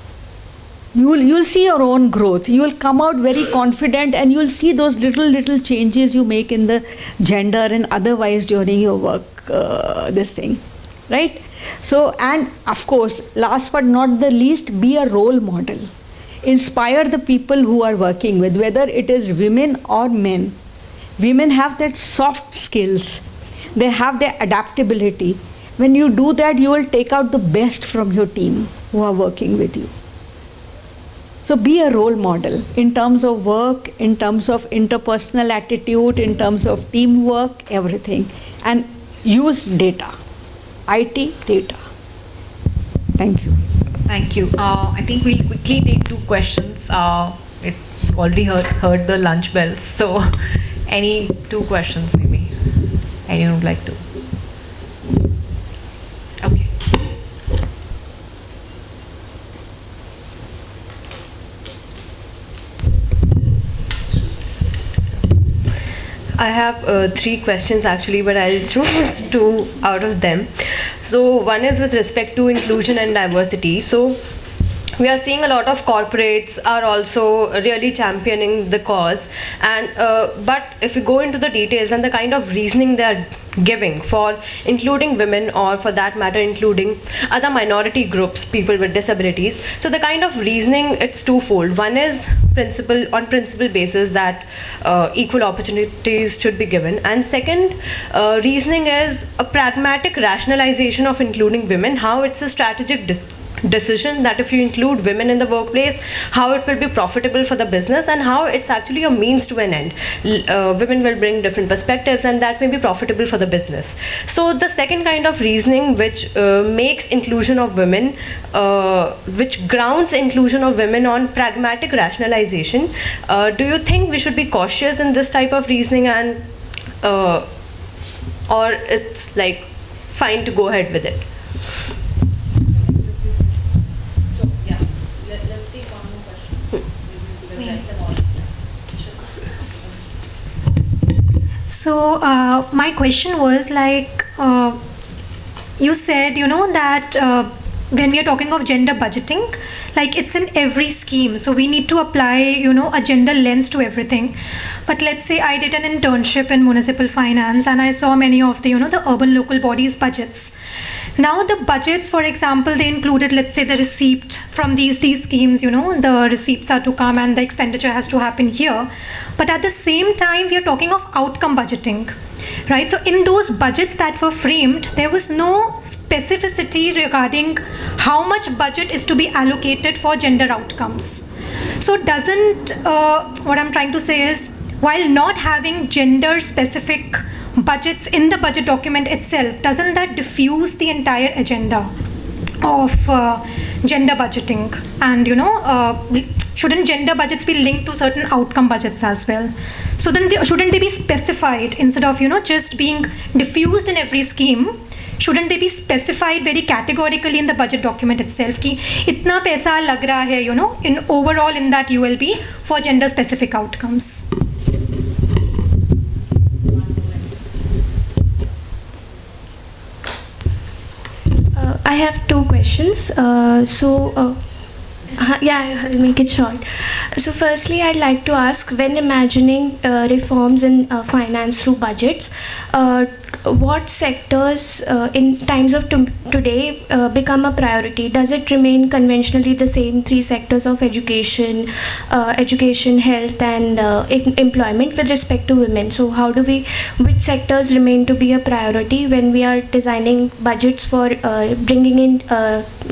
E: You'll see your own growth. You will come out very confident, and you'll see those little changes you make in the gender and otherwise during your work, this thing, right? So, and of course, last but not the least, be a role model. Inspire the people who are working with, whether it is women or men. Women have that soft skills. They have their adaptability. When you do that, you will take out the best from your team who are working with you. So be a role model in terms of work, in terms of interpersonal attitude, in terms of teamwork, everything. And use data, IT data. Thank you.
B: Thank you. I think we'll quickly take 2 questions. We've already heard the lunch bells. So any 2 questions maybe? Anyone would like to? Okay.
F: I have 3 questions actually, but I'll choose 2 out of them. So one is with respect to inclusion and diversity. So we are seeing a lot of corporates are also really championing the cause, and but if we go into the details and the kind of reasoning they are giving for including women, or for that matter including other minority groups, people with disabilities, so the kind of reasoning, it's twofold. One is on principle basis that equal opportunities should be given, and second reasoning is a pragmatic rationalization of including women, how it's a strategic decision that if you include women in the workplace, how it will be profitable for the business, and how it's actually a means to an end. Women will bring different perspectives, and that may be profitable for the business. So the second kind of reasoning, which makes inclusion of women, which grounds inclusion of women on pragmatic rationalization, do you think we should be cautious in this type of reasoning, and or it's like fine to go ahead with it?
G: So my question was like, you said, that when we are talking of gender budgeting, like it's in every scheme. So we need to apply, a gender lens to everything. But let's say I did an internship in municipal finance and I saw many of the, the urban local bodies budgets. Now the budgets, for example, they included, let's say, the receipt from these schemes, the receipts are to come and the expenditure has to happen here. But at the same time, we are talking of outcome budgeting, right? So in those budgets that were framed, there was no specificity regarding how much budget is to be allocated for gender outcomes. So doesn't, what I'm trying to say is, while not having gender specific budgets in the budget document itself, doesn't that diffuse the entire agenda of gender budgeting? And shouldn't gender budgets be linked to certain outcome budgets as well? So then shouldn't they be specified instead of just being diffused in every scheme? Shouldn't they be specified very categorically in the budget document itself कि इतना पैसा लग रहा है in overall in that ULB for gender specific outcomes?
H: I have 2 questions. Yeah, I'll make it short. So firstly, I'd like to ask, when imagining reforms in finance through budgets, what sectors in times of today become a priority? Does it remain conventionally the same three sectors of education, health, and employment with respect to women? So how do which sectors remain to be a priority when we are designing budgets for bringing in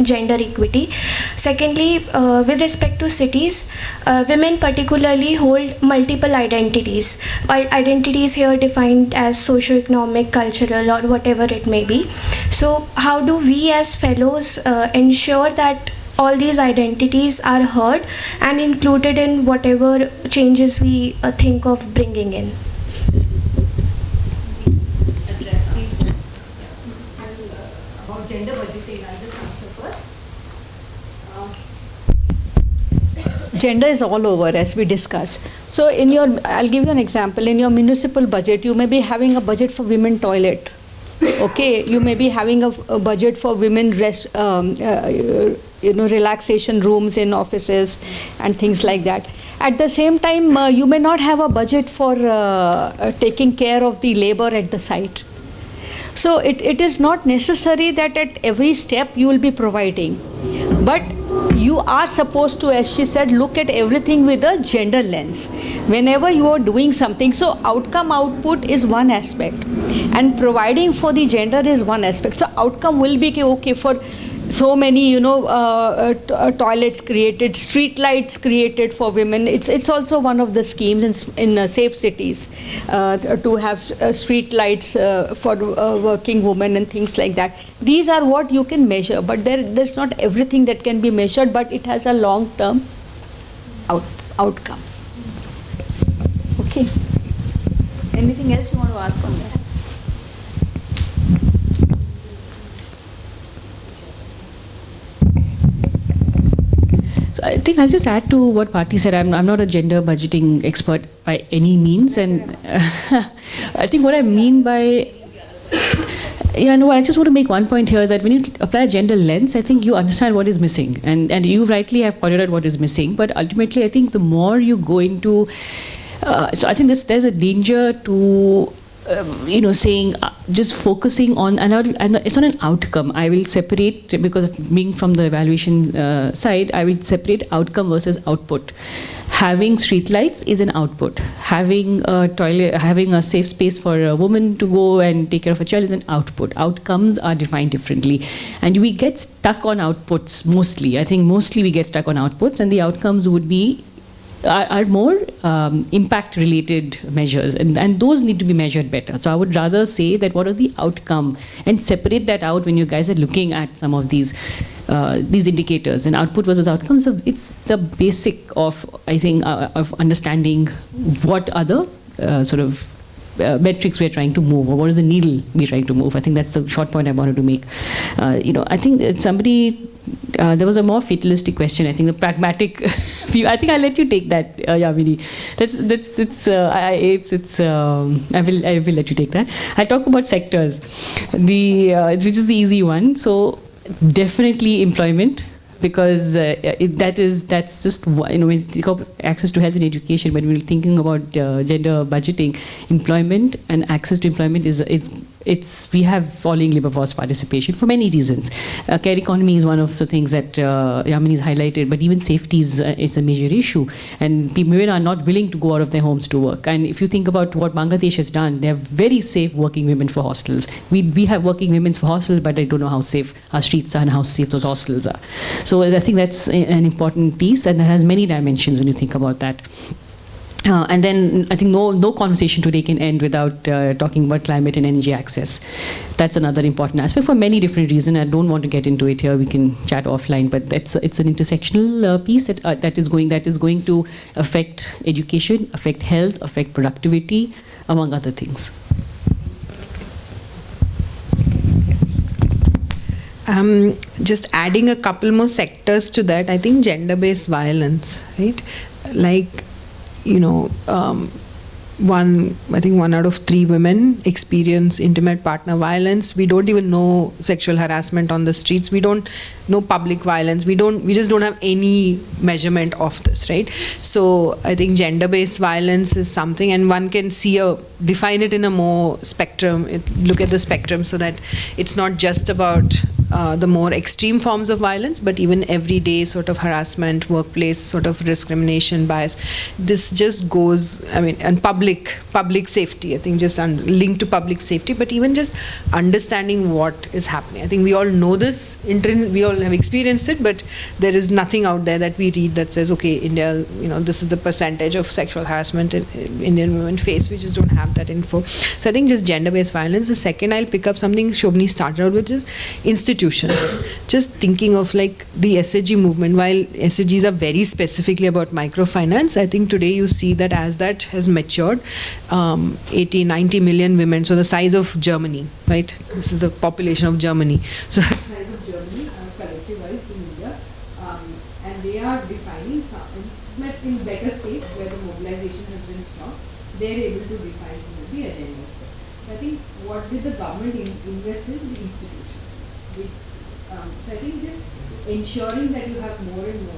H: gender equity? Secondly, with respect to cities, women particularly hold multiple identities. Identities here defined as socio-economic, cultural, or whatever it may be. So how do we as fellows ensure that all these identities are heard and included in whatever changes we think of bringing in?
E: About gender budgeting, I'll just answer first. Gender is all over, as we discussed. So I'll give you an example. In your municipal budget, you may be having a budget for women toilet. Okay, you may be having a budget for women relaxation rooms in offices and things like that. At the same time, you may not have a budget for taking care of the labor at the site. So it is not necessary that at every step you will be providing. But you are supposed to, as she said, look at everything with a gender lens whenever you are doing something. So outcome output is one aspect, and providing for the gender is one aspect. So outcome will be okay for so many, toilets created, street lights created for women. It's also one of the schemes in safe cities to have street lights for working women and things like that. These are what you can measure, but there's not everything that can be measured, but it has a long-term outcome. Okay. Anything else you want to ask on that?
D: I think I'll just add to what Bharati said. I'm not a gender budgeting expert by any means, and I think what I mean by I just want to make one point here, that when you apply a gender lens, I think you understand what is missing, and you rightly have pointed out what is missing. But ultimately, I think the more you go into, so I think there's a danger to saying just focusing on, and it's not an outcome. I will separate, because of being from the evaluation side, I will separate outcome versus output. Having streetlights is an output. Having a toilet, having a safe space for a woman to go and take care of a child is an output. Outcomes are defined differently, and we get stuck on outputs mostly. I think mostly we get stuck on outputs, and the outcomes would be are more impact-related measures, and those need to be measured better. So I would rather say that what are the outcome, and separate that out when you guys are looking at some of these indicators, and output versus outcomes. So it's the basic of, I think, of understanding what other metrics we're trying to move, or what is the needle we're trying to move. I think that's the short point I wanted to make. I think there was a more fatalistic question. I think the pragmatic view. I think I'll let you take that, Yamini. I will let you take that. I'll talk about sectors, which is the easy one. So definitely employment, because that's just, when you think of access to health and education, when we're thinking about gender budgeting, employment and access to employment we have falling labor force participation for many reasons. Care economy is one of the things that Yamini has highlighted, but even safety is a major issue, and women are not willing to go out of their homes to work. And if you think about what Bangladesh has done, they have very safe working women for hostels. We have working women for hostels, but I don't know how safe our streets are and how safe those hostels are. So I think that's an important piece, and that has many dimensions when you think about that. And then I think no conversation today can end without talking about climate and energy access. That's another important aspect for many different reasons. I don't want to get into it here. We can chat offline, but it's an intersectional piece that is going to affect education, affect health, affect productivity, among other things.
C: Just adding a couple more sectors to that, I think gender-based violence, right? Like, I think 1 out of 3 women experience intimate partner violence. We don't even know sexual harassment on the streets. We don't know public violence. We just don't have any measurement of this, right? So I think gender-based violence is something, and one can define it in a more spectrum, look at the spectrum, so that it's not just about the more extreme forms of violence, but even everyday sort of harassment, workplace sort of discrimination, bias. This just goes, and public safety, I think just linked to public safety, but even just understanding what is happening. I think we all know this, we all have experienced it, but there is nothing out there that we read that says, okay, India, this is the percentage of sexual harassment Indian women face. We just don't have that info. So I think just gender-based violence. The second, I'll pick up something Shobhini started out with, which is institutions. Just thinking of like the SHG movement, while SHGs are very specifically about microfinance, I think today you see that as that has matured, 80, 90 million women, so the size of Germany, right? This is the population of Germany. So the size of Germany collectivized in India, and they are defining in better states where the mobilization has been strong, they're able to define some of the agendas. So I think what did the government invest in? The institutions. So I think just ensuring that you have more and more,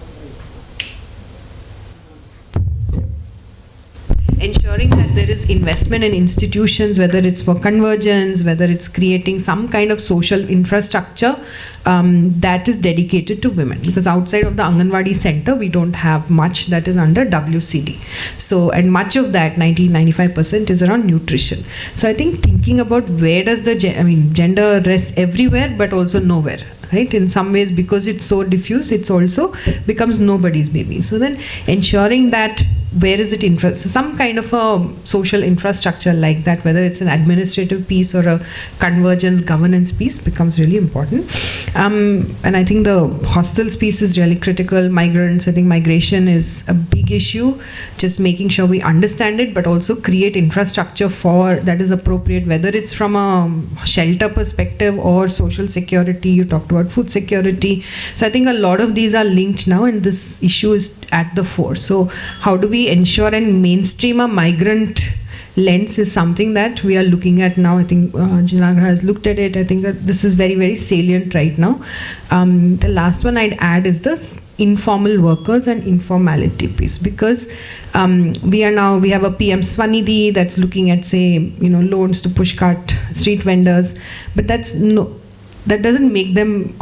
C: ensuring that there is investment in institutions, whether it's for convergence, whether it's creating some kind of social infrastructure that is dedicated to women. Because outside of the Anganwadi center, we don't have much that is under WCD. So, and much of that, 90-95% is around nutrition. So I think thinking about where does the, gender rest everywhere, but also nowhere. Right? In some ways, because it's so diffuse, it's also becomes nobody's baby. So then ensuring that where is it so some kind of a social infrastructure like that, whether it's an administrative piece or a convergence governance piece, becomes really important. And I think the hostels piece is really critical. Migrants, I think migration is a big issue. Just making sure we understand it, but also create infrastructure for that is appropriate, whether it's from a shelter perspective or social security. You talked about food security. So I think a lot of these are linked now, and this issue is at the fore. So how do we ensure and mainstream a migrant lens is something that we are looking at now. I think Janaagraha has looked at it. I think this is very, very salient right now. The last one I'd add is the informal workers and informality piece, because we have a PM Swanidhi that's looking at, say, loans to pushcart street vendors, but that doesn't make them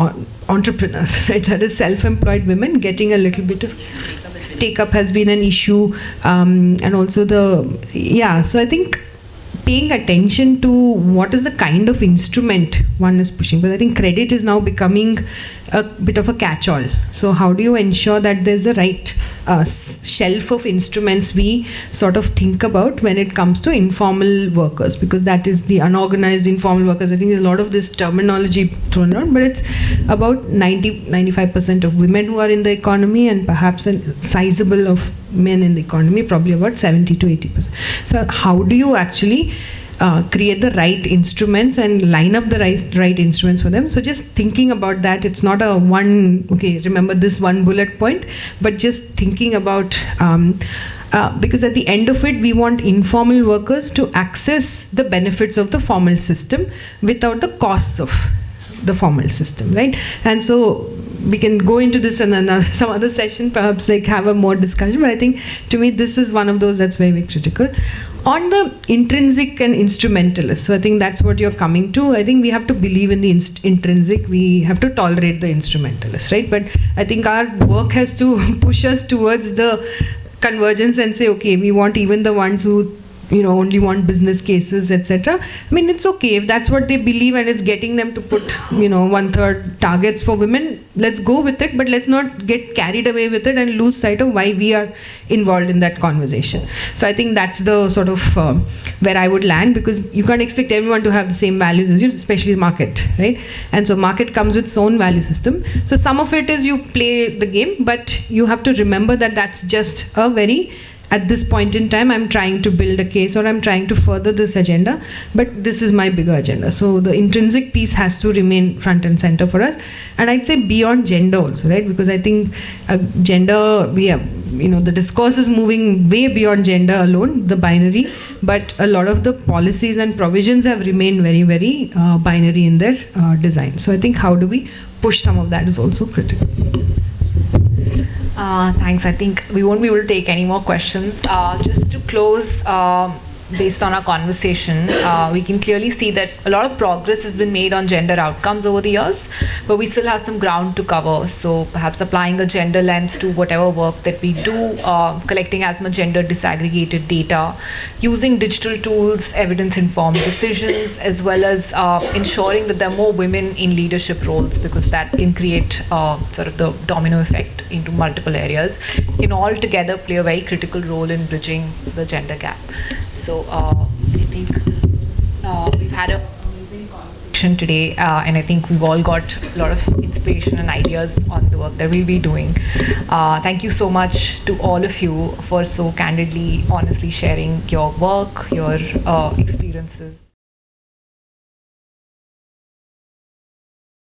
C: entrepreneurs, right? That is self-employed women getting a little bit of take-up has been an issue, and also so I think paying attention to what is the kind of instrument one is pushing. But I think credit is now becoming a bit of a catch-all. So how do you ensure that there's the right shelf of instruments we sort of think about when it comes to informal workers, because that is the unorganized informal workers. I think there's a lot of this terminology thrown around, but it's about 90-95% of women who are in the economy, and perhaps a sizable of men in the economy, probably about 70-80%. So how do you actually create the right instruments and line up the right instruments for them? So just thinking about that, it's not a remember this one bullet point, but just thinking about, because at the end of it, we want informal workers to access the benefits of the formal system without the costs of the formal system, right? And so we can go into this in some other session, perhaps have a more discussion, but I think to me this is one of those that's very, very critical. On the intrinsic and instrumentalist, so I think that's what you're coming to. I think we have to believe in the intrinsic, we have to tolerate the instrumentalist, right? But I think our work has to push us towards the convergence and say, okay, we want even the ones who only want business cases, etc. It's okay if that's what they believe and it's getting them to put 1/3 targets for women. Let's go with it, but let's not get carried away with it and lose sight of why we are involved in that conversation. So I think that's the sort of where I would land, because you can't expect everyone to have the same values as you, especially market, right? And so market comes with its own value system. So some of it is you play the game, but you have to remember that that's just a very at this point in time I'm trying to build a case or I'm trying to further this agenda, but this is my bigger agenda. So the intrinsic piece has to remain front and center for us. And I'd say beyond gender also, right? Because I think gender, the discourse is moving way beyond gender alone, the binary, but a lot of the policies and provisions have remained very, very binary in their design. So I think how do we push some of that is also critical.
B: Thanks. I think we won't be able to take any more questions. Just to close, based on our conversation, we can clearly see that a lot of progress has been made on gender outcomes over the years, but we still have some ground to cover. So perhaps applying a gender lens to whatever work that we do, collecting as much gender disaggregated data, using digital tools, evidence-informed decisions, as well as ensuring that there are more women in leadership roles, because that can create sort of the domino effect into multiple areas, can all together play a very critical role in bridging the gender gap. So I think we've had an amazing conversation today, and I think we've all got a lot of inspiration and ideas on the work that we'll be doing. Thank you so much to all of you for so candidly, honestly sharing your work, your experiences.